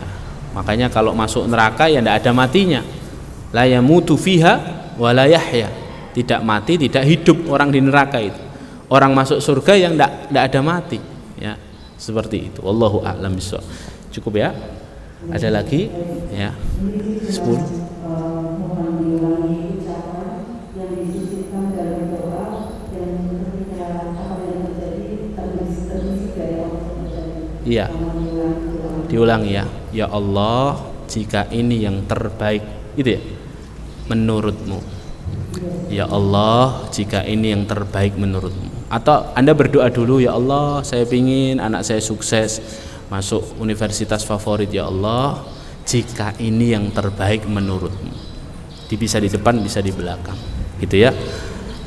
makanya kalau masuk neraka ya tidak ada matinya. La yamutu fiha wala yahya, tidak mati tidak hidup orang di neraka itu. Orang masuk surga yang tidak ada mati, ya, seperti itu. Wallahu a'lam bishawab. Cukup ya? Ada lagi? Ya. 10. Mohon diulangi ucapan yang disisipkan dalam doa dan ketika apa yang terjadi terbisik dari Allah terjadi. Iya. Diulangi ya. Ya Allah, jika ini yang terbaik Itu ya. Menurutmu. Ya Allah, jika ini yang terbaik menurutmu. Atau Anda berdoa dulu, ya Allah, saya ingin anak saya sukses masuk universitas favorit, ya Allah, jika ini yang terbaik menurutmu. Bisa di depan, bisa di belakang, gitu ya.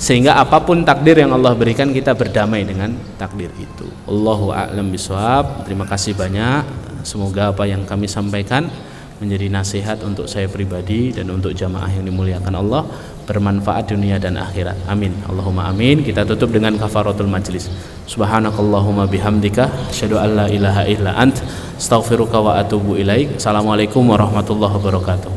Sehingga apapun takdir yang Allah berikan, kita berdamai dengan takdir itu. Allahu a'lam bishawab. Terima kasih banyak. Semoga apa yang kami sampaikan menjadi nasihat untuk saya pribadi dan untuk jamaah yang dimuliakan Allah, bermanfaat dunia dan akhirat. Amin. Allahumma amin. Kita tutup dengan kafaratul majlis. Subhanakallahumma bihamdika asyhadu an la ilaha illa ant astaghfiruka wa atubu ilaik. Assalamualaikum warahmatullahi wabarakatuh.